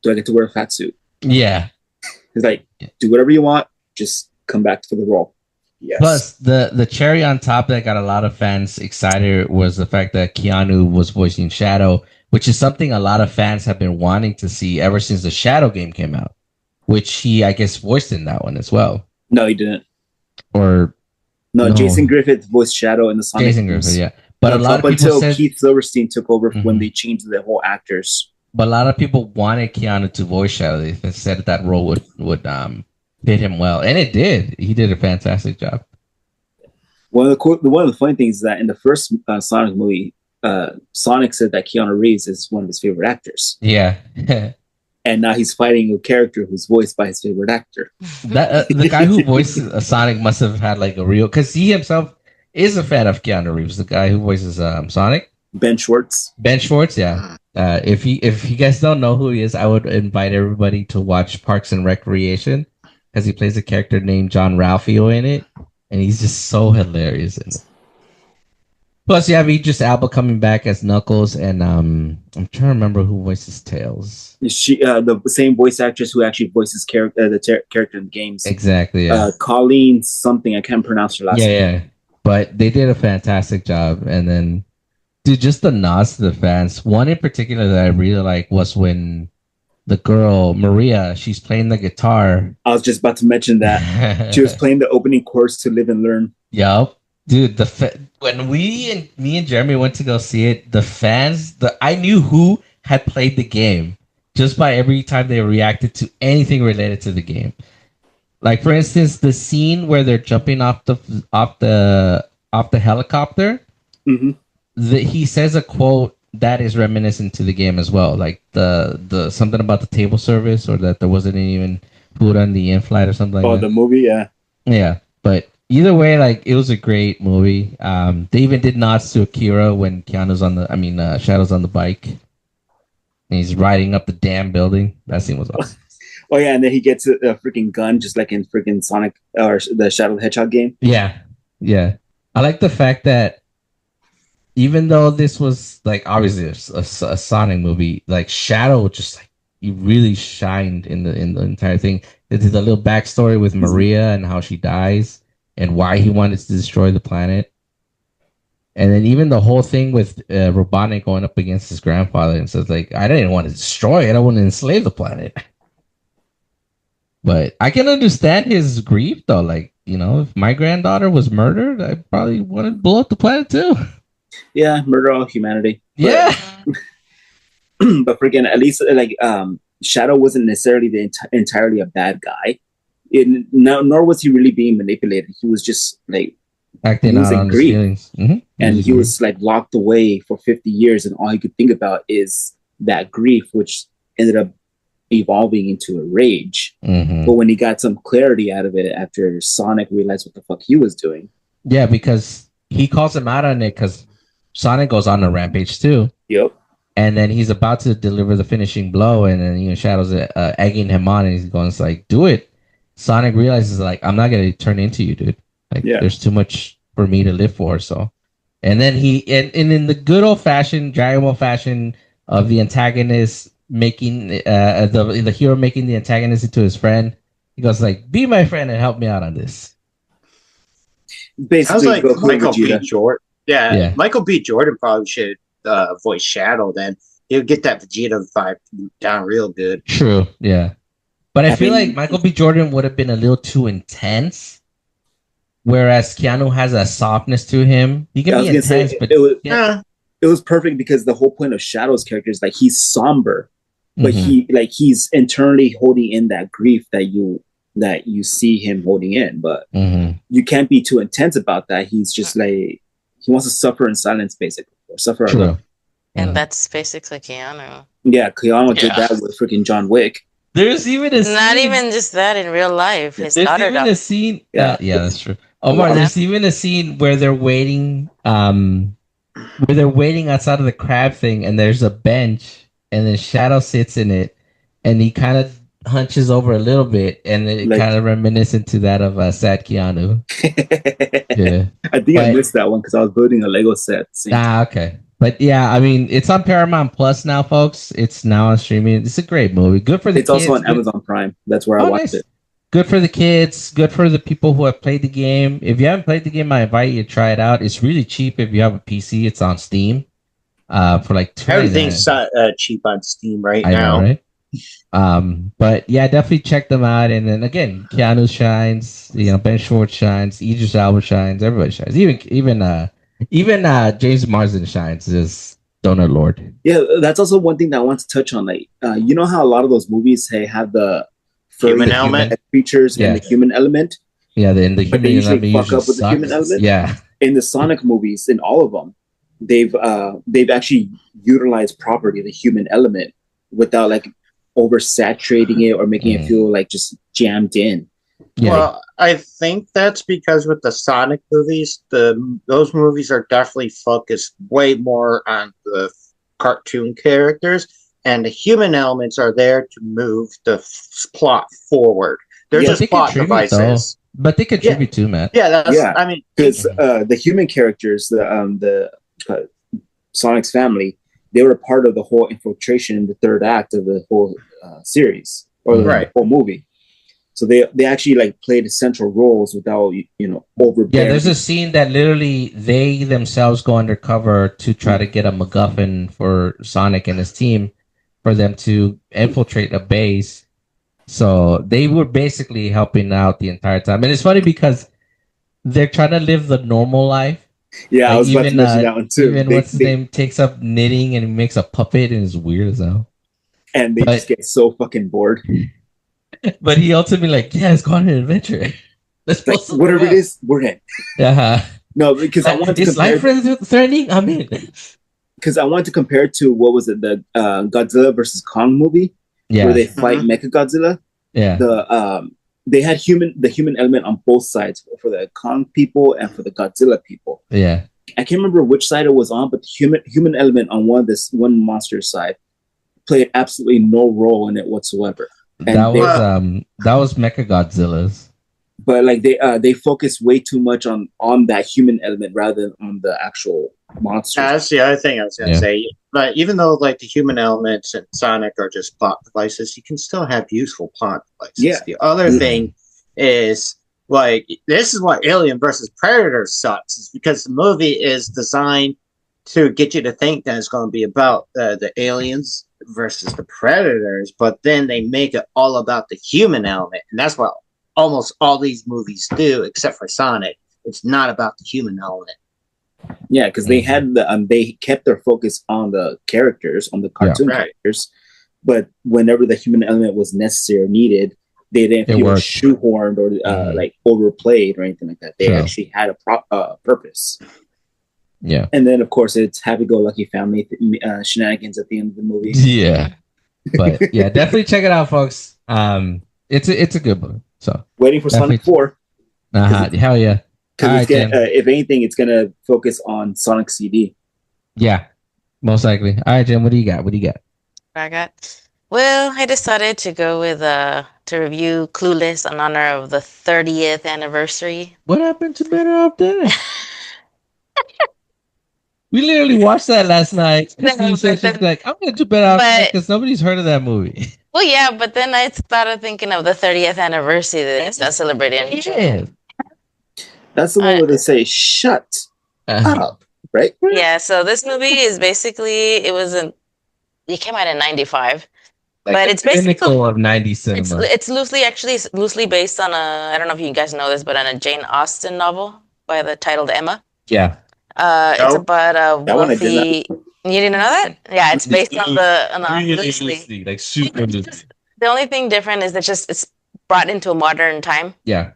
do I get to wear a fat suit? Yeah. He's like, do whatever you want, just come back for the role. Yes. Plus, the cherry on top that got a lot of fans excited was the fact that Keanu was voicing Shadow, which is something a lot of fans have been wanting to see ever since the Shadow game came out, which he, I guess, voiced in that one as well. No, he didn't. No, Jason Griffith voiced Shadow in the Sonic games. Griffith, yeah. But a lot of people until said Keith Silverstein took over when they changed the whole actors. But a lot of people wanted Keanu to voice Shadow. They said that role would fit him well, and it did. He did a fantastic job. One of the funny things is that in the first Sonic movie, Sonic said that Keanu Reeves is one of his favorite actors. Yeah. And now he's fighting a character who's voiced by his favorite actor. That the guy who voices Sonic must have had like a real, because he himself is a fan of Keanu Reeves. The guy who voices Sonic, Ben Schwartz. Yeah. If you guys don't know who he is, I would invite everybody to watch Parks and Recreation, because he plays a character named John Ralphio in it, and he's just so hilarious in it. Plus, you have Idris Elba coming back as Knuckles, and I'm trying to remember who voices Tails. She, the same voice actress who actually voices character in the games. Exactly. Yeah. Colleen something, I can't pronounce her last name. Yeah. But they did a fantastic job, and then, dude, just the nods to the fans. One in particular that I really like was when the girl Maria, she's playing the guitar. I was just about to mention that she was playing the opening chorus to Live and Learn. Yup. Dude, when me and Jeremy went to go see it, the fans, I knew who had played the game just by every time they reacted to anything related to the game. Like, for instance, the scene where they're jumping off the helicopter. Mm-hmm. He says a quote that is reminiscent to the game as well. Like the something about the table service, or that there wasn't even food on the in-flight or something like that. the movie, yeah. Yeah, but either way, like it was a great movie. They even did nods to Akira when Keanu's on the, Shadow's on the bike, and he's riding up the damn building. That scene was awesome. Oh yeah, and then he gets a freaking gun, just like in freaking Sonic or the Shadow the Hedgehog game. Yeah. I like the fact that even though this was like obviously a Sonic movie, like Shadow just like he really shined in the entire thing. There's a little backstory with Maria and how she dies and why he wanted to destroy the planet. And then even the whole thing with Robotnik going up against his grandfather and says like, I didn't want to destroy it, I want to enslave the planet. But I can understand his grief though. Like, you know, if my granddaughter was murdered, I probably want to blow up the planet too. Yeah, murder all humanity. Yeah. But freaking at least like Shadow wasn't necessarily entirely a bad guy. Nor was he really being manipulated. He was just like acting out on his feelings. Mm-hmm. And he was like locked away for 50 years, and all he could think about is that grief, which ended up evolving into a rage. Mm-hmm. But when he got some clarity out of it after Sonic realized what the fuck he was doing. Yeah, because he calls him out on it because Sonic goes on a rampage too. Yep. And then he's about to deliver the finishing blow, and then Shadow's egging him on, and he's going like, "Do it." Sonic realizes like, "I'm not gonna turn into you, dude. Like, there's too much for me to live for." So, and then and in the good old fashioned Dragon Ball fashion of the antagonist making the hero making the antagonist into his friend, he goes like, "Be my friend and help me out on this." Basically, like Michael B. Jordan. Yeah, Michael B. Jordan probably should voice Shadow. Then he'll get that Vegeta vibe down real good. True. Yeah, but I feel like Michael B. Jordan would have been a little too intense, whereas Keanu has a softness to him. He can be intense, but it was perfect because the whole point of Shadow's character is like he's somber, but he's internally holding in that grief that you see him holding in, but you can't be too intense about that. He's just like he wants to suffer in silence, basically, or suffer alone. And that's basically Keanu. Yeah, Keanu did that with freaking John Wick. There's even a not even just that in real life. His there's daughter even a scene. Yeah, that's true. Omar, there's even a scene where they're waiting, outside of the crab thing, and there's a bench, and then Shadow sits in it, and he kind of hunches over a little bit, and it kind of reminiscent to that of sad Keanu. Yeah, I think I missed that one because I was building a Lego set. Okay. But yeah, I mean, it's on Paramount Plus now, folks. It's now on streaming. It's a great movie. Good for the kids. It's also on Amazon Prime. That's where I watched it. Good for the kids. Good for the people who have played the game. If you haven't played the game, I invite you to try it out. It's really cheap if you have a PC. It's on Steam for like $2. Everything's cheap on Steam right now. Know, right? But yeah, definitely check them out. And then again, Keanu shines. Ben Schwartz shines. Idris Elba shines. Everybody shines. Even James Marsden shines. Just Donut Lord. Yeah, that's also one thing that I want to touch on. Like, you know how a lot of those movies have the human element features and the human element. Yeah, the human but they usually fuck up with the human element. Yeah, in the Sonic movies, in all of them, they've actually utilized properly the human element without like oversaturating it or making it feel like just jammed in. Yeah. Well, I think that's because with the Sonic movies, those movies are definitely focused way more on the cartoon characters, and the human elements are there to move the plot forward. They're just plot devices. But they contribute too, man. Yeah, I mean, because the human characters, the Sonic's family, they were part of the whole infiltration in the third act of the whole series or the whole movie. So they actually like played central roles without overbearing. Yeah, there's a scene that literally they themselves go undercover to try to get a MacGuffin for Sonic and his team for them to infiltrate a base. So they were basically helping out the entire time. And it's funny because they're trying to live the normal life. Yeah, like I was about to mention that one too. Even what's his name takes up knitting and makes a puppet and is weird as hell. And they just get so fucking bored. But he ultimately let's go on an adventure. Let's like, whatever it is, we're in. Yeah. No, because I want to is life threatening? I'm in. because I wanted to compare it to what was it, the Godzilla versus Kong movie, Yeah. where they fight Mechagodzilla. Yeah. They had the human element on both sides for the Kong people and for the Godzilla people. Yeah. I can't remember which side it was on, but the human element on one monster's side played absolutely no role in it whatsoever. And that was Mechagodzilla's. But like they focus way too much on that human element rather than on the actual monster. That's the other thing I was gonna say. But even though like the human elements in Sonic are just plot devices, you can still have useful plot devices. Yeah. The other thing is like this is why Alien versus Predator sucks, is because the movie is designed to get you to think that it's going to be about the aliens versus the predators, but then they make it all about the human element, and that's what almost all these movies do, except for Sonic. It's not about the human element. Yeah, because they had they kept their focus on the characters, on the cartoon characters, but whenever the human element was necessary or needed, they didn't feel shoehorned or like overplayed or anything like that. They actually had a purpose. Yeah, and then of course it's happy-go-lucky family shenanigans at the end of the movie. Yeah, but yeah, definitely check it out, folks. It's a good one. So waiting for Sonic 4. Hell yeah! Because if anything, it's gonna focus on Sonic CD. Yeah, most likely. All right, Jim, what do you got? I got. Well, I decided to go with to review Clueless in honor of the 30th anniversary. What happened to Better Off Dead? We literally watched that last night. She's like, I'm going to do Better Off Dead because nobody's heard of that movie. Well, yeah, but then I started thinking of the 30th anniversary that it's celebrating. Yeah. That's the one where they say, shut up, right? Yeah, so this movie is basically, it came out in 95. Like but it's basically pinnacle of 90s cinema. It's loosely based on I don't know if you guys know this, but on a Jane Austen novel by the titled Emma. Yeah. It's about a wealthy. You didn't know that? Yeah, it's based on the loosely, like super loosely. The only thing different is that it's brought into a modern time. Yeah.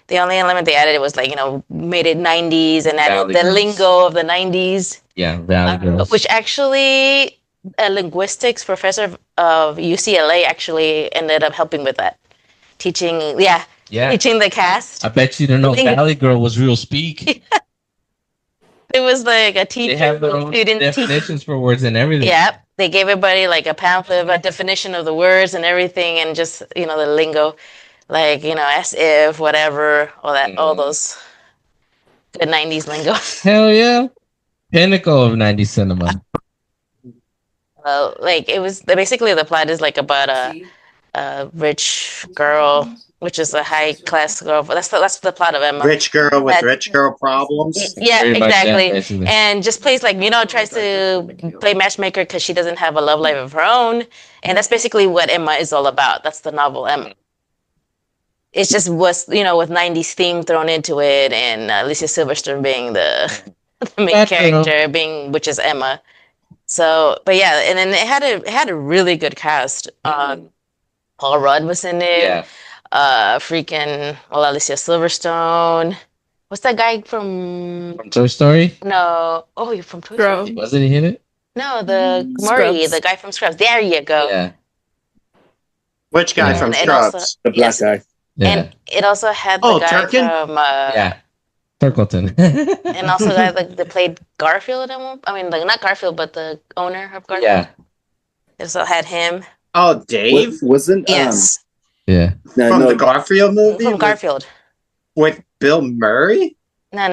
The only element they added was made it 90s and added the lingo of the 90s. Yeah, Valley Girls. Which actually a linguistics professor of UCLA actually ended up helping with that, teaching the cast. I bet you don't know Valley Girl was real speak. It was like a teacher. They have their own definitions for words and everything. Yep, they gave everybody like a pamphlet, a definition of the words and everything, and just the lingo, as if, whatever, all those good 90s lingo. Hell yeah, pinnacle of 90s cinema. Well, it was basically the plot is about a rich girl, which is a high class girl. That's the plot of Emma. Rich girl with rich girl problems. Yeah, exactly. And just plays tries to play matchmaker because she doesn't have a love life of her own, and that's basically what Emma is all about. That's the novel Emma. It's just with 90s theme thrown into it, and Alicia Silverstone being the main character, which is Emma. So, but yeah, and then it had a really good cast. Paul Rudd was in it. Yeah. Alicia Silverstone. What's that guy from Toy Story? No. Oh, you're from Toy Story. Wasn't he in it? No, the Murray, the guy from Scrubs. There you go. Yeah. Which guy from Scrubs? The black guy. Yeah. And it also had the guy Turkin? from Turkleton. and also the guy that played Garfield at one. I mean, not Garfield, but the owner of Garfield. Yeah. It also had him. Oh, Dave? Wasn't Yes. Yeah. From the Garfield movie? From Garfield. With Bill Murray? No.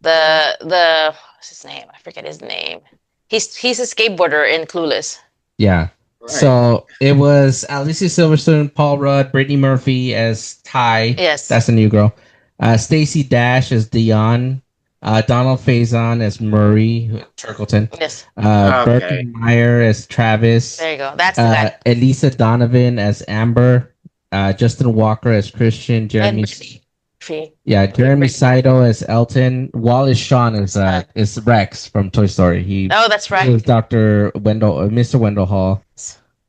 The what's his name? I forget his name. He's a skateboarder in Clueless. Yeah. Right. So it was Alicia Silverstone, Paul Rudd, Brittany Murphy as Ty. Yes. That's the new girl. Stacey Dash as Dion. Donald Faison as Murray Turkleton. Yes. Bertha Meyer as Travis. There you go. That's the guy. Elisa Donovan as Amber. Justin Walker as Christian. Jeremy Saito as Elton. Wallace Shawn is Rex from Toy Story. That's right. He was Dr. Mr. Wendell Hall.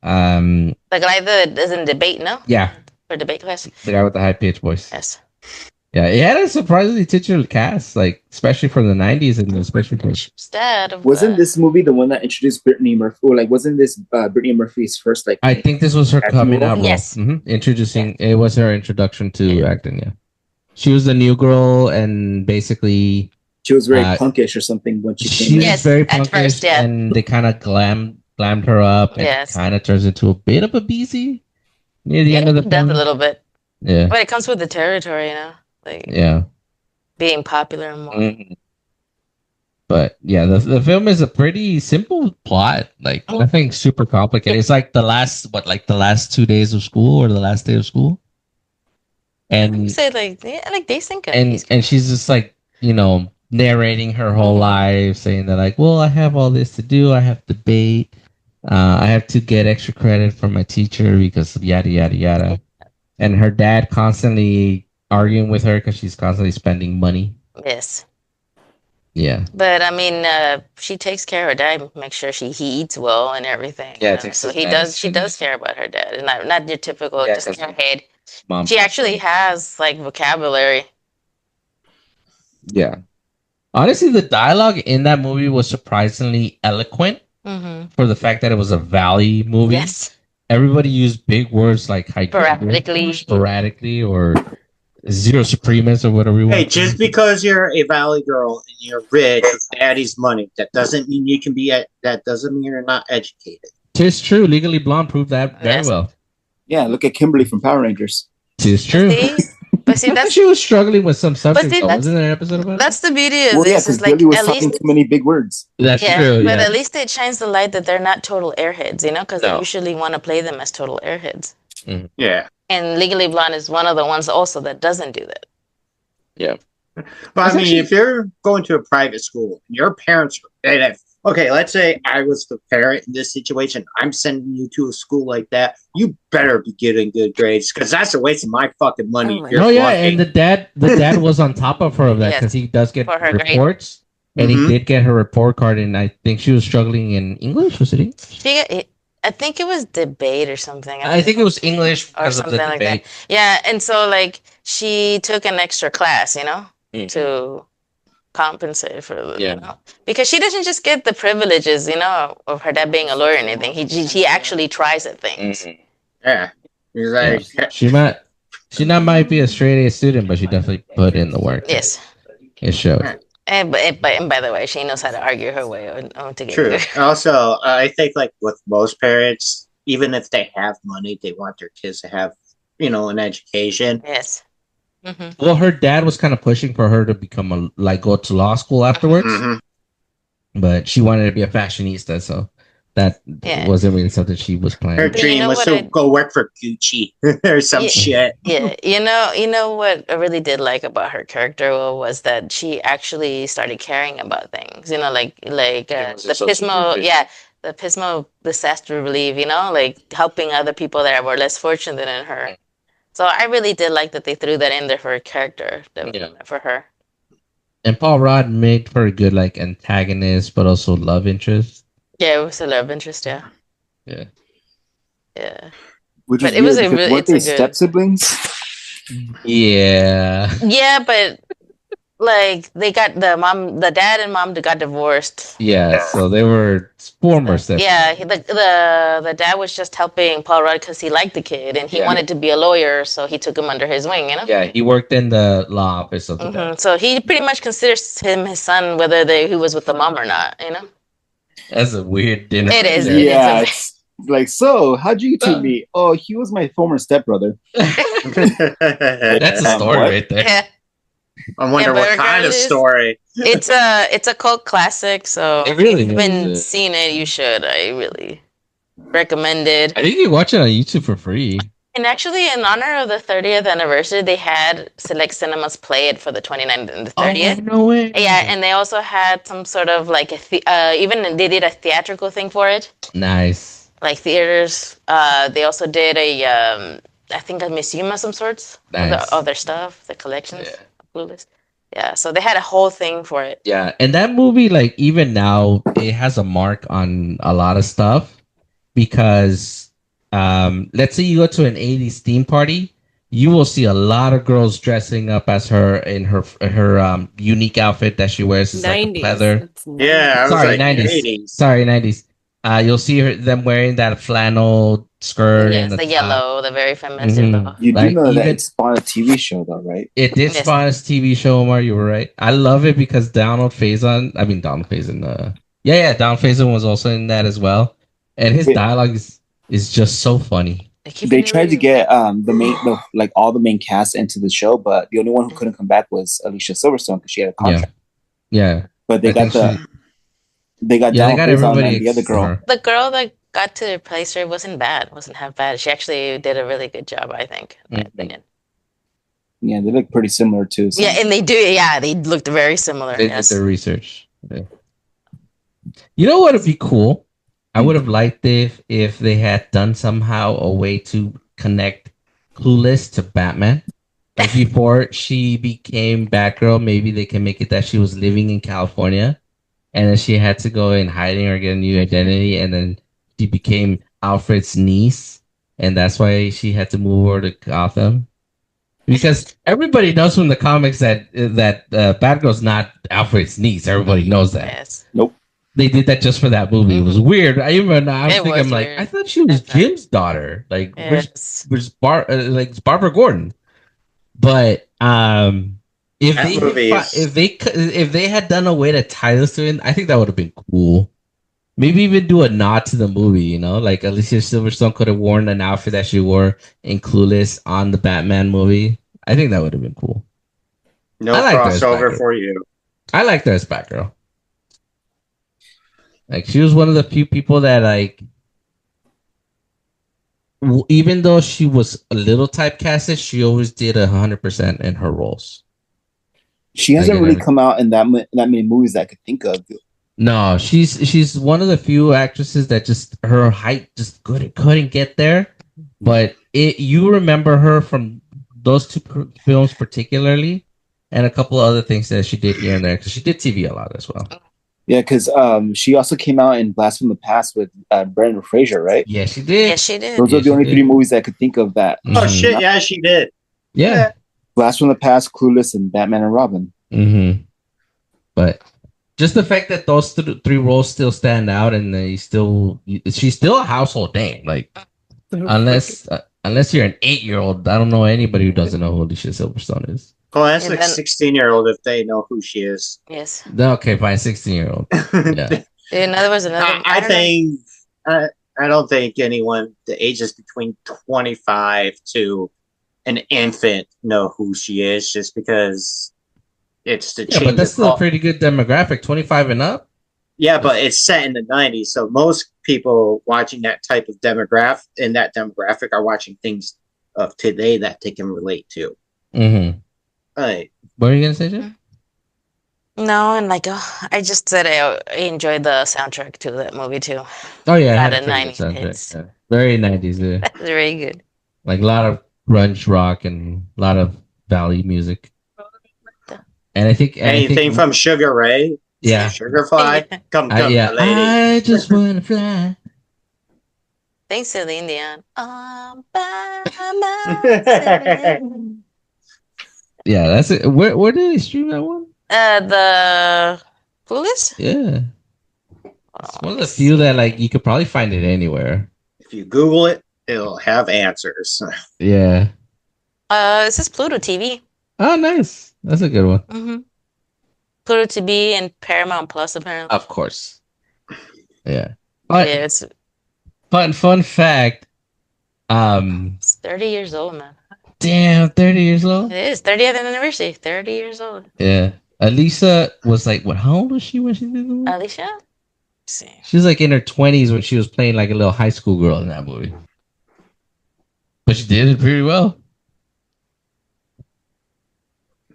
The guy that is in debate, no? Yeah. For debate class. The guy with the high pitched voice. Yes. Yeah, it had a surprisingly titular cast, like especially from the '90s and especially from Dad of Wasn't this movie the one that introduced Brittany Murphy? Or like, wasn't this Brittany Murphy's first like? I think this was her acting coming role? out role. Yes. Introducing it was her introduction to acting. Yeah, she was the new girl, and basically She was very Uh, punkish or something when she she came was in. Yes, very at punkish, first, yeah. and they kind of glammed her up, and Yes. kind of turns into a bit of a BZ near the Yeah, end of the it does film. a little bit, Yeah, but it comes with the territory, you know, like yeah. being popular and more. Mhm. But yeah, the film is a pretty simple plot, like nothing super complicated. It's like the last 2 days of school or the last day of school, I would and say like decent and cookies. and she's just like narrating her whole life, saying that like, well, I have all this to do, I have debate, I have to get extra credit from my teacher because of yada yada yada, and her dad constantly arguing with her because she's constantly spending money. Yes, Yeah, but I mean, she takes care of her dad, make sure he eats well and everything. Yeah, you know? takes So his he meds. does. She does care about her dad, and not your typical Yeah, just 'cause- airhead. mom. She actually has like vocabulary. Yeah, honestly, the dialogue in that movie was surprisingly eloquent Mm-hmm. for the fact that it was a valley movie. Yes, Everybody used big words like sporadically, or zero supremus or whatever you want. Hey, just because you're a valley girl and you're rich with daddy's money, that doesn't mean you can be that doesn't mean you're not educated. Tis true. Legally Blonde proved that very Yes. well. Yeah, look at Kimberly from Power Rangers. Tis true. but see, that's She was struggling with some subjects. see, though. that's- Wasn't there an episode about that's the beauty of Well, yeah, this. because Is like Billy was at talking least too many big words. it? That's yeah, true. but Yeah. at least it shines the light that they're not total airheads, you know, because No. they usually want to play them as total airheads. Yeah. And Legally Blonde is one of the ones also that doesn't do that. But That's I mean, actually- if you're going to a private school, your parents, okay, let's say I was the parent in this situation, I'm sending you to a school like that, you better be getting good grades because that's a waste of my fucking money. Oh my You're Oh yeah, flunking. and the dad was on top of her of that Yes. because he does get For her grade. reports, and Mhm. he did get her report card, and I think she was struggling in English. Was it English? I think it was debate or something. I think it was English or because of the something like that. debate. Yeah, and so like she took an extra class, you know, to compensate for the, Yeah. you know, because she doesn't just get the privileges, you know, of her dad being a lawyer or anything. He actually tries at things. Yeah. He's like, She might be a straight A student, but she definitely put in the work. Yes, It showed. and by the way, she knows how to argue her way on to get true. good. Also, I think like with most parents, even if they have money, they want their kids to have, an education. Yes. Hmm. Well, her dad was kind of pushing for her to become go to law school afterwards, Mhm. but she wanted to be a fashionista, so that Yeah. wasn't really something she was Her planning. But you dream know was what to I- go work for Gucci or some Yeah. shit. Yeah, you know what I really did like about her character was that she actually started caring about things. You know, like was the a social Pismo, movement. yeah, the Pismo disaster relief. You know, like helping other people that were less fortunate than her. So I really did like that they threw that in there for her character, for her. And Paul Rudd made for a good antagonist, but also love interest. Yeah, it was a love interest. Yeah, Yeah. yeah, Which But is it was weird a because really- weren't it's a they good- step siblings? Yeah. yeah. But like the dad and mom got divorced. Yeah. So they were former step. Yeah, the dad was just helping Paul Rudd because he liked the kid and he Yeah. wanted to be a lawyer, so he took him under his wing, you know. Yeah. He worked in the law office of the dad. So he pretty much considers him his son, whether he was with the mom or not, you know. That's a weird dinner. It is. Yeah. Yeah, it's like, so how'd you two meet? Oh, he was my former stepbrother. That's a story What? right there. Yeah, I wonder Yeah, but what kind of regardless- story. it's a cult classic. So It really if you've been is. seen it, you should. I really recommend it. I think you can watch it on YouTube for free. And actually, in honor of the 30th anniversary, they had Select Cinemas play it for the 29th and the 30th. Oh, no way. Yeah, and they also had some sort of like even they did a theatrical thing for it, Nice. like theaters. They also did I think a museum of some sorts Nice. of their stuff, the collections. Yeah. Clueless. Yeah, so they had a whole thing for it. Yeah, and that movie, even now, it has a mark on a lot of stuff because, let's say you go to an '80s theme party, you will see a lot of girls dressing up as her in her unique outfit that she wears. Is like a 90s. pleather. It's 90s. Yeah, I was Sorry, like 90s. 80s. Sorry, 90s. You'll see them wearing that flannel skirt Yes, and the top. yellow, the very famous Mhm. yellow. You do Like, know that even- it spawned a TV show, though, right? It did Yes. spawn as TV show, Omar. You were right. I love it because Donald Faison. Donald Faison was also in that as well, and his Yeah. dialogue is just so funny. They tried to get all the main cast into the show, but the only one who couldn't come back was Alicia Silverstone because she had a contract. Yeah. But they I got think they got Yeah, they Donald got Faison everybody. and the other except girl. her. The girl that got to replace her wasn't half bad. She actually did a really good job, I think. In my Mhm. opinion. Yeah, they look pretty similar too. So. Yeah, and they do. Yeah, they looked very similar. They Yes. did their research. Yeah. You know what would be cool? I would have liked if they had done somehow a way to connect Clueless to Batman. Like before she became Batgirl, maybe they can make it that she was living in California and then she had to go in hiding or get a new identity, and then she became Alfred's niece, and that's why she had to move over to Gotham. Because everybody knows from the comics that Batgirl's not Alfred's niece. Everybody knows that. Yes. They did that just for that movie. It was weird. I was It thinking, was I'm like, weird. I thought she was That's right. Jim's daughter. Like, Yes. where's it's Barbara Gordon? But if That they movie had, is- if they had done a way to tie this to it, I think that would have been cool. Maybe even do a nod to the movie, you know, like Alicia Silverstone could have worn an outfit that she wore in Clueless on the Batman movie. I think that would have been cool. No I like those crossover Batgirl. for you. I liked her as Batgirl. Like, she was one of the few people that, like, even though she was a little typecasted, she always did 100% in her roles. She hasn't get really it. come out in that many movies that I could think of. No, she's one of the few actresses that just her height just couldn't get there. But you remember her from those two films particularly, and a couple of other things that she did here and there because she did TV a lot as well. Yeah, because she also came out in Blast from the Past with Brendan Fraser, right? Yeah, she did. Yes, she did. Those Yeah, are the she only did. three movies that I could think of that. Oh Mhm. shit! Yeah, she did. Yeah. Blast from the Past, Clueless, and Batman and Robin. Mm-hmm. But just the fact that those three roles still stand out, and she's still a household name. Like, unless you're an 8-year-old, I don't know anybody who doesn't know who Alicia Silverstone is. Well, that's And like then- 16-year-old if they know who she is. Yes. Okay, fine, 16-year-old. Yeah. In other words, another. I don't know. think I don't think anyone the ages between 25 to an infant know who she is just because it's the Yeah, change but that's of still a cul- pretty good demographic, 25 and up. Yeah, but it's set in the 90s, so most people watching that type of demographic are watching things of today that they can relate to. Mm-hmm. Like, What are you gonna say, Jim? No, and like I just said, I enjoyed the soundtrack to that movie too. Oh yeah, it Lot had a of pretty good 90s soundtrack, hits. yeah. Very 90s. Yeah. That's very good. Like a lot of grunge rock and a lot of valley music. And I think anything from Sugar Ray, yeah, Sugarfly, come, yeah. my lady. I just wanna fly. Thanks, Celine Dion. All by myself. Yeah, that's it. Where did they stream that one? The Clueless. Yeah, it's one of the few that like you could probably find it anywhere. If you Google it, it'll have answers. Yeah. This is Pluto TV. Oh, nice. That's a good one. Mm-hmm. Pluto TV and Paramount Plus apparently. Of course. Yeah. But Yeah, it's fun fact. 30 years old, man. Damn, 30 years old. It is 30th anniversary. 30 years old. Yeah. Elisa was like, what? How old was she when she did the movie? Alicia. Let's see. She was like in her 20s when she was playing like a little high school girl in that movie. But she did it pretty well.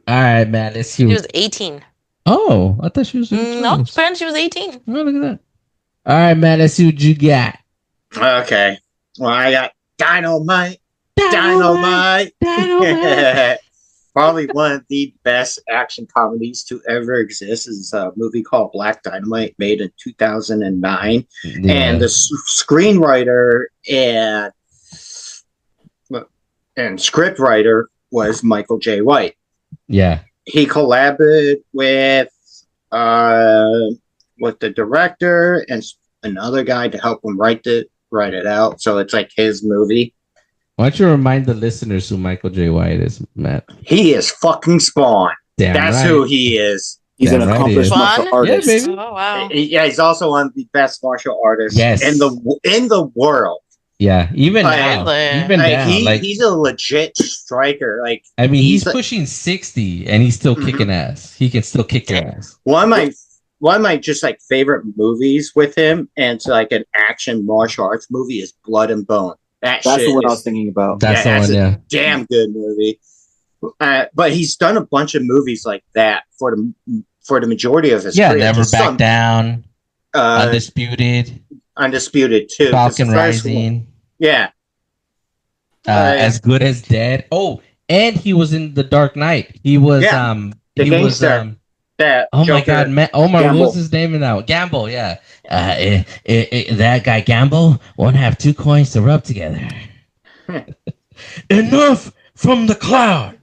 All right, man. Let's see. She was 18. Oh, I thought she was. in her No, 20s. apparently she was 18. Oh, look at that. All right, man. Let's see what you got. Okay. Well, I got Dynamite. Dynamite. Dynamite. Probably one of the best action comedies to ever exist is a movie called Black Dynamite, made in 2009. Yeah. And the screenwriter and and script writer was Michael J. White. Yeah. He collaborated with the director and another guy to help him write it out. So it's like his movie. Why don't you remind the listeners who Michael J. White is, Matt? He is fucking Spawn. Damn That's right. who he is. He's Damn an right he accomplished is. martial Fun? artist. Yeah, baby. Oh wow. Yeah, he's also one of the best martial artists Yes. in the world. Yeah, even Like, now, really? even Like, now, he's a legit striker. Like I mean, he's he's- pushing 60 and he's still Mhm. kicking ass. He can still kick your ass. one of my just like favorite movies with him, and it's like an action martial arts movie, is Blood and Bone. That's the one I was thinking about. That's the that's one, a yeah. damn good movie. But he's done a bunch of movies like that for the majority of his Yeah, career. Never Just Back some, Down, uh, Undisputed, Undisputed too. 'cause Falcon the first one- Rising, Yeah, As Good as Dead. Oh, and he was in The Dark Knight. He was Yeah, the he was gangster. That oh my Joker- god, Omar, Gamble. what was his name now? Gamble, yeah. That guy Gamble won't have two coins to rub together. Enough from the cloud.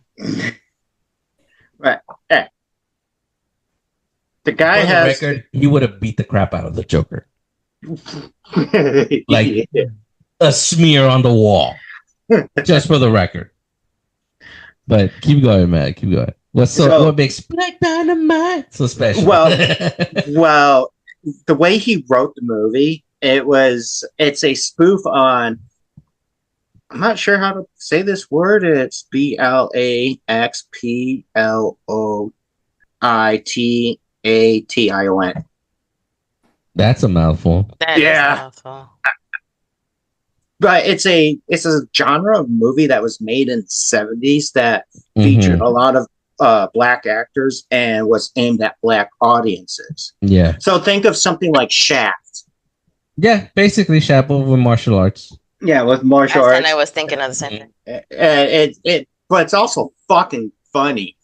The guy For the has record, he would have beat the crap out of the Joker. Like a smear on the wall. Just for the record. But keep going, man. Keep going. What makes Black Dynamite so special? Well, the way he wrote the movie, it's a spoof on, I'm not sure how to say this word. It's BLAXPLOITATION. That's a mouthful. That is Yeah. awful. But it's a genre of movie that was made in the 70s that featured Mhm. a lot of black actors and was aimed at black audiences. Yeah. So think of something like Shaft. Yeah, basically Chapo with martial arts. Yeah, with martial And arts. I was thinking of the same thing. But it's also fucking funny.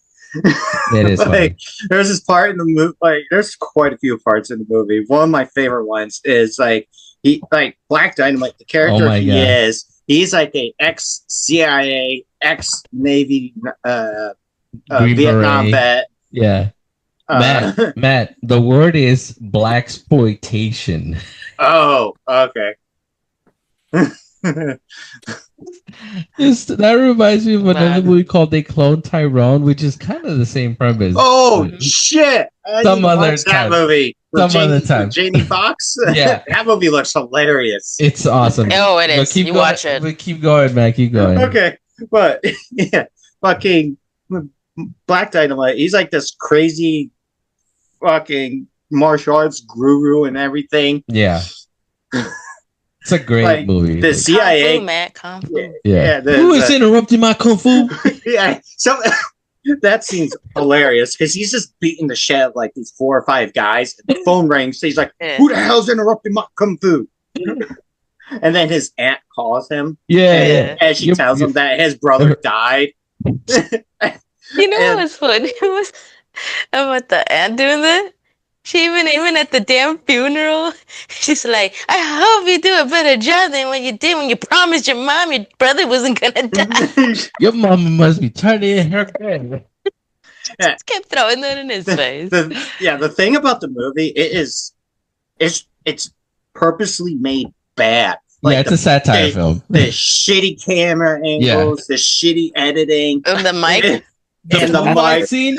It is funny. Like, there's this part in the movie. Like, there's quite a few parts in the movie. One of my favorite ones is like Black Dynamite. The character Oh my he God. is, he's like a ex CIA, ex Navy, Green Vietnam Beret. vet. Yeah. Uh, Matt, the word is blaxploitation. oh, okay. That reminds me of another Man. movie called They Clone Tyrone, which is kind of the same premise. Oh shit! I Some need to other watch time. that movie. With Some other time. Jamie Foxx. Yeah. That movie looks hilarious. It's awesome. Oh, it But is. keep You going, watch it. but keep going, man. Keep going. Okay, but yeah, fucking Black Dynamite. He's like this crazy fucking martial arts guru and everything. Yeah. It's a great Like, movie. The Kung CIA. Fu, Matt. Kung Fu. Yeah. the- Who is the- interrupting my kung fu? Yeah, so that seems hilarious because he's just beating the shit out of like these 4 or 5 guys. And the phone rings. He's like, Yeah. "Who the hell's interrupting my kung fu?" And then his aunt calls him, Yeah, and, yeah. and she tells him that his brother died. You know And- what was funny? It was about the aunt doing that. She even at the damn funeral, she's like, "I hope you do a better job than what you did when you promised your mom your brother wasn't gonna die." Your mama must be turning in her grave. Just kept throwing that in his face. The thing about the movie, it's purposely made bad. Yeah, it's a satire the- film. The shitty camera angles, the shitty editing, Of the mic. and the boom mic. scene.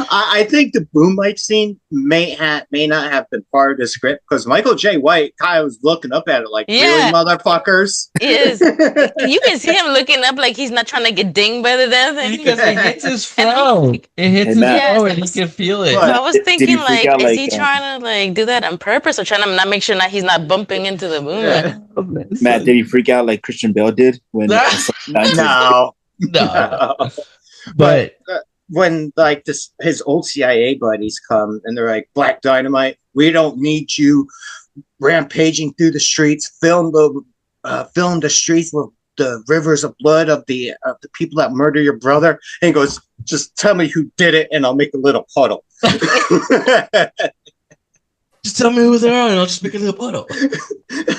I think the boom mic scene may not have been part of the script because Michael J. White kind of was looking up at it like, Yeah. really, motherfuckers? Yes. You can see him looking up like he's not trying to get dinged by the damn thing. Because it hits his fro. It hits Hey, his Matt. fro and he can feel it. What? I was Did thinking, you freak like, out, is like, he trying to like do that on purpose or trying to not make sure that he's not bumping into the moon? Yeah. Matt, did he freak out like Christian Bale did when? No. No. But When like his old CIA buddies come and they're like, "Black Dynamite, we don't need you rampaging through the streets. Film the streets with the rivers of blood of the people that murder your brother." And he goes, "Just tell me who did it, and I'll make a little puddle." just just tell me who they are, and I'll just make a little bottle.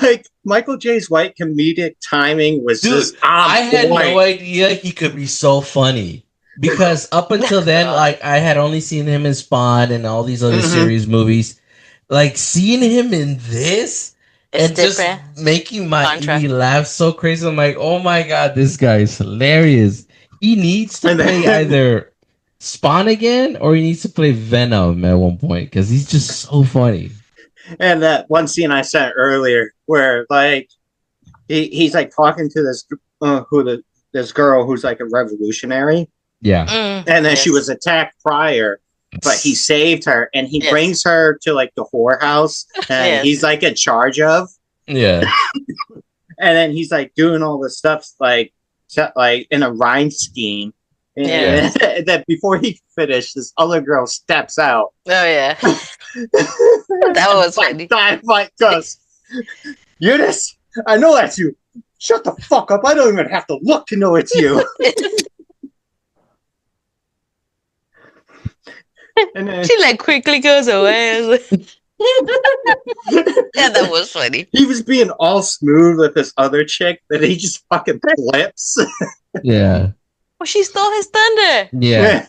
Like Michael J's White comedic timing was Dude, just I had point. no idea he could be so funny because up until then, like I had only seen him in Spawn and all these other series movies. Like seeing him in this and different. just making me laugh so crazy. I'm like, oh my god, this guy is hilarious. He needs to play either Spawn again or he needs to play Venom at one point because he's just so funny. And that one scene I sent earlier, where like he's like talking to this this girl who's like a revolutionary, yeah, and then she was attacked prior, but he saved her, and he brings her to like the whorehouse, and he's like in charge of, and then he's like doing all this stuff like in a rhyme scheme. And then before he finished, this other girl steps out. Oh yeah, that was funny. Dynamite goes, Eunice, I know that's you. Shut the fuck up! I don't even have to look to know it's you. And then, she like quickly goes away. Yeah, that was funny. He was being all smooth with this other chick, that he just fucking flips. Yeah. Well, she stole his thunder. Yeah.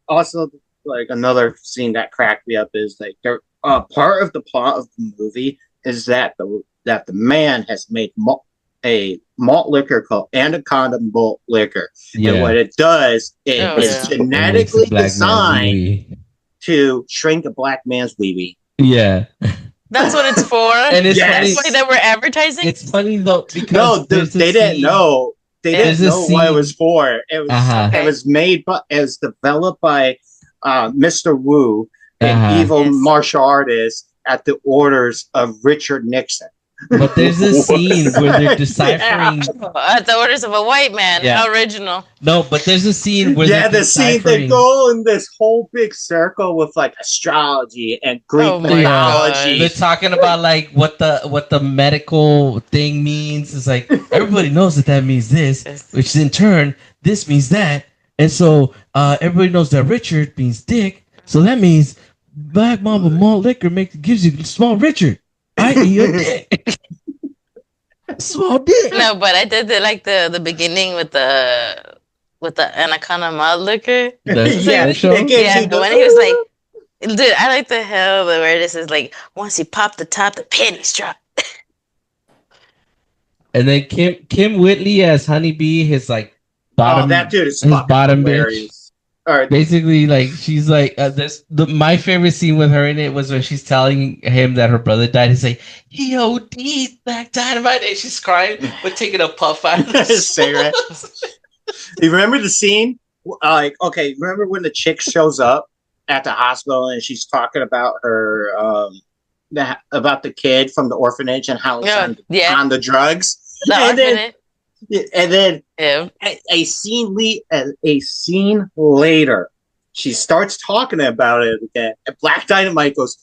Also, like another scene that cracked me up is like part of the plot of the movie is that the man has made a malt liquor called Anaconda Malt Liquor, and what it does is genetically designed to shrink a black man's wee-wee. Yeah. That's what it's for. And it's funny that we're advertising. It's funny though because they didn't know. They didn't know what it was for. It was it was made, but it was developed by Mr. Wu, an evil martial artist, at the orders of Richard Nixon. But there's a scene where they're deciphering at the orders of a white man. Original. No, but there's a scene where the scene they go in this whole big circle with like astrology and Greek mythology. They're talking about like what the medical thing means. It's like everybody knows that means this, which in turn this means that, and so everybody knows that Richard means dick. So that means Black Mamba malt liquor gives you small Richard. I eat your dick. Small dick. No, but I did the beginning with the Anaconda malt liquor. When he was like, dude, I like the hell where this is like once you pop the top, the panties drop. And then Kim Whitley as Honeybee, his like bottom. Oh, that dude is his bottom hilarious. bitch. Basically, like she's like my favorite scene with her in it was when she's telling him that her brother died. He's like, he OD'd Black Dynamite, and she's crying but taking a puff out of the cigarette. You remember the scene? Remember when the chick shows up at the hospital and she's talking about her about the kid from the orphanage and how it's on the drugs. And then a scene later, she starts talking about it again. And Black Dynamite goes,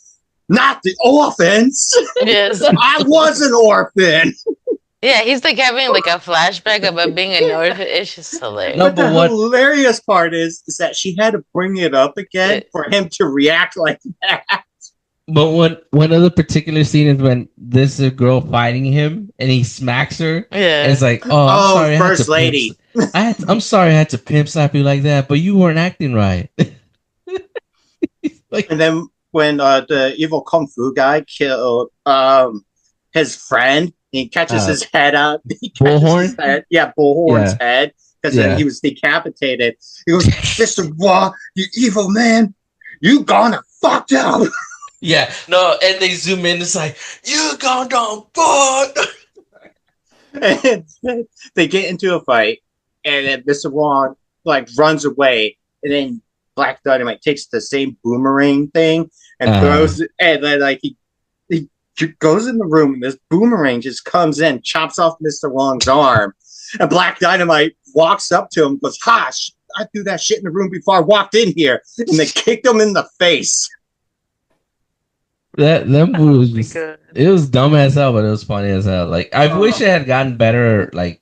"Not the orphans. Yes, I was an orphan." Yeah, he's like having like a flashback about being an orphan. It's just hilarious. No, but the hilarious part is that she had to bring it up again for him to react like that. But one of the particular scenes is when there's a girl fighting him and he smacks her. Yeah. And it's like, I'm sorry, First Lady. I'm sorry I had to pimp slap you like that, but you weren't acting right. And then when the evil Kung Fu guy killed his friend, he catches his head up. Bullhorn? Bullhorn's head. Because then he was decapitated. He goes, "Mr. Wah, you evil man, you gonna fucked up." Yeah, no, and they zoom in. It's like, you gone down, fuck. And they get into a fight, and then Mr. Wong like runs away, and then Black Dynamite takes the same boomerang thing and throws it, and then like he goes in the room, and this boomerang just comes in, chops off Mr. Wong's arm, and Black Dynamite walks up to him, and goes, "Ha! I threw that shit in the room before I walked in here," and they kicked him in the face. That movie was it was dumb as hell, but it was funny as hell. Like I wish it had gotten better like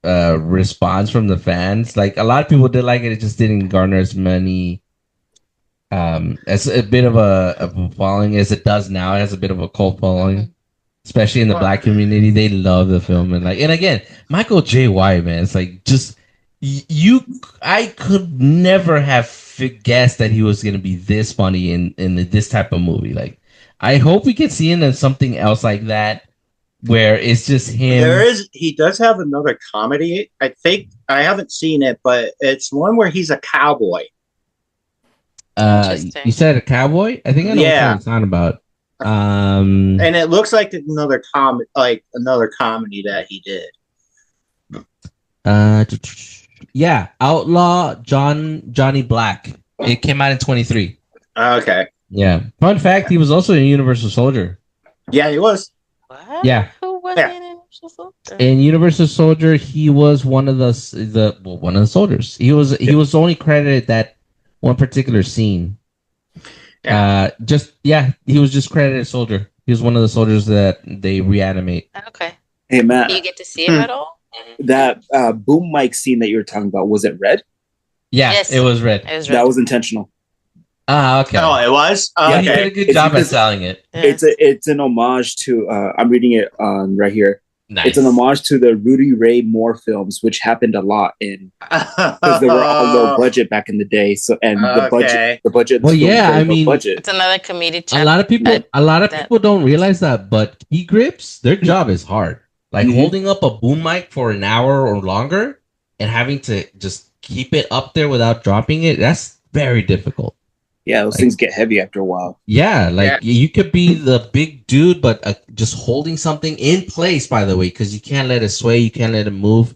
response from the fans. Like a lot of people did like it, it just didn't garner as many As a bit of a following as it does now. It has a bit of a cult following, especially in the black community. They love the film, and again, Michael J. White, man, it's like just you. I could never have guessed that he was gonna be this funny in this type of movie. Like, I hope we can see him in something else like that, where it's just him. He does have another comedy. I think I haven't seen it, but it's one where he's a cowboy. You said a cowboy? I think I know what you're talking about. And it looks like another comedy that he did. Yeah, Outlaw Johnny Black. It came out in 23. Okay. Yeah. Fun fact: he was also a Universal Soldier. Yeah, he was. What? Yeah. Who was in Universal Soldier? In Universal Soldier, he was one of the soldiers. He was only credited that one particular scene. Yeah. He was just credited soldier. He was one of the soldiers that they reanimate. Okay. Hey Matt, Do you get to see him at all? that boom mic scene that you were talking about, was it red? Yeah, Yes. it was red. It was That was intentional. Ah, okay. Oh, it was. Yeah, he Okay. did a good It's job at because- selling it. Yeah. It's an homage to I'm reading it on right here. Nice. It's an homage to the Rudy Ray Moore films, which happened a lot because they were all low budget back in the day. So the budget. Well, still yeah, very I low mean, budget. It's another comedic a channel. lot of people don't realize that, but key grips, their job is hard. Like Mhm. holding up a boom mic for an hour or longer and having to just keep it up there without dropping it, that's very difficult. Yeah, those things get heavy after a while. Yeah, you could be the big dude, but just holding something in place, by the way, because you can't let it sway, you can't let it move.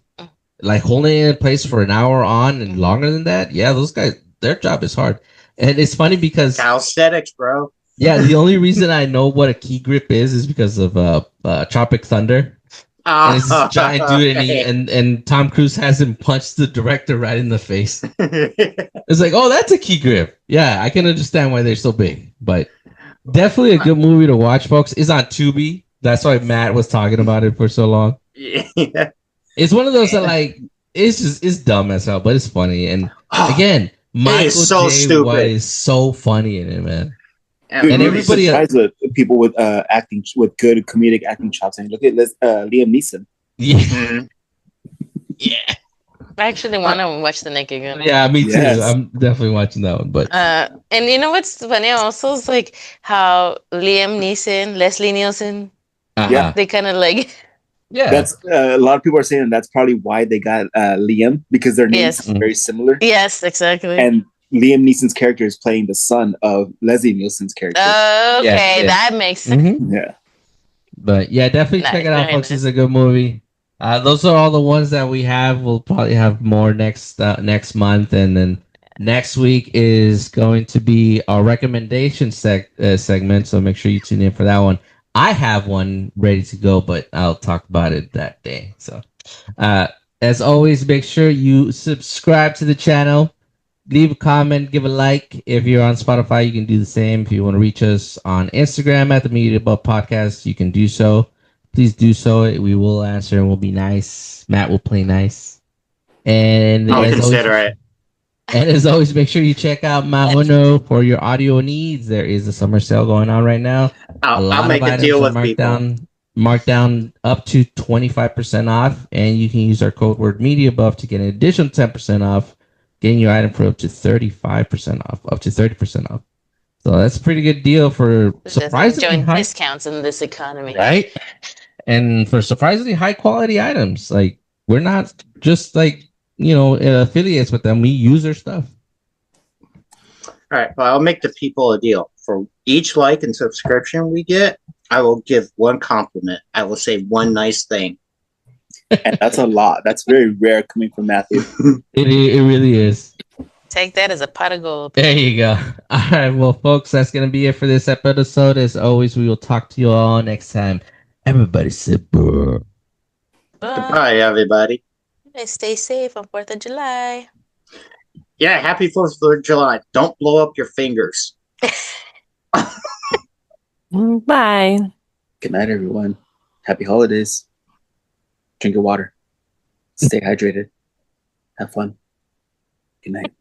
Like holding it in place for an hour on and longer than that, yeah, those guys, their job is hard. And it's funny because Calisthenics, bro. yeah, the only reason I know what a key grip is because of Tropic Thunder. And it's this giant dude, and Tom Cruise has him punch the director right in the face. It's like, oh, that's a key grip. Yeah, I can understand why they're so big, but definitely a good movie to watch, folks. It's on Tubi. That's why Matt was talking about it for so long. Yeah. It's one of those that it's dumb as hell, but it's funny. And again, Michael so J. stupid. White is so funny in it, man. Dude, And you'd be everybody- surprised with people with acting with good comedic acting chops. And look at Liam Neeson. Yeah, Mhm. yeah, I actually want to watch The Naked Gun. yeah. Me too. Yes. I'm definitely watching that one, but And you know what's funny also is like how Liam Neeson, Leslie Nielsen, Yeah. they kind of like yeah. That's a lot of people are saying that's probably why they got Liam, because their names Yes. are very similar. yes, exactly. And Liam Neeson's character is playing the son of Leslie Nielsen's character. Okay, yeah. that makes sense. Mhm. Yeah. But yeah, definitely Nice, check it out, very folks. nice. It's a good movie. Those are all the ones that we have. We'll probably have more next month, and then next week is going to be our recommendation segment. So make sure you tune in for that one. I have one ready to go, but I'll talk about it that day. So, as always, make sure you subscribe to the channel. Leave a comment, give a like. If you're on Spotify, you can do the same. If you want to reach us on Instagram at the Media Above Podcast, you can do so. Please do so. We will answer and we'll be nice. Matt will play nice. And I'll as consider always, it. and as always, make sure you check out Mahono for your audio needs. There is a summer sale going on right now. I'll make a deal with people. Marked down up to 25% off, and you can use our code word media above to get an additional 10% off, getting your item for up to 35% off, up to 30% off. So that's a pretty good deal for surprisingly Enjoying high, discounts in this economy. right? And for surprisingly high quality items. Like, we're not just affiliates with them. We use their stuff. All right. Well, I'll make the people a deal. For each like and subscription we get, I will give one compliment. I will say one nice thing. And that's a lot. That's very rare coming from Matthew. It really is. Take that as a pot of gold. There you go. All right, well, folks, that's going to be it for this episode. As always, we will talk to you all next time. Everybody sit burr. Bye, everybody. Stay safe on 4th of July. Yeah, happy 4th of July. Don't blow up your fingers. Bye. Good night, everyone. Happy holidays. Drink your water. Stay hydrated. Have fun. Good night.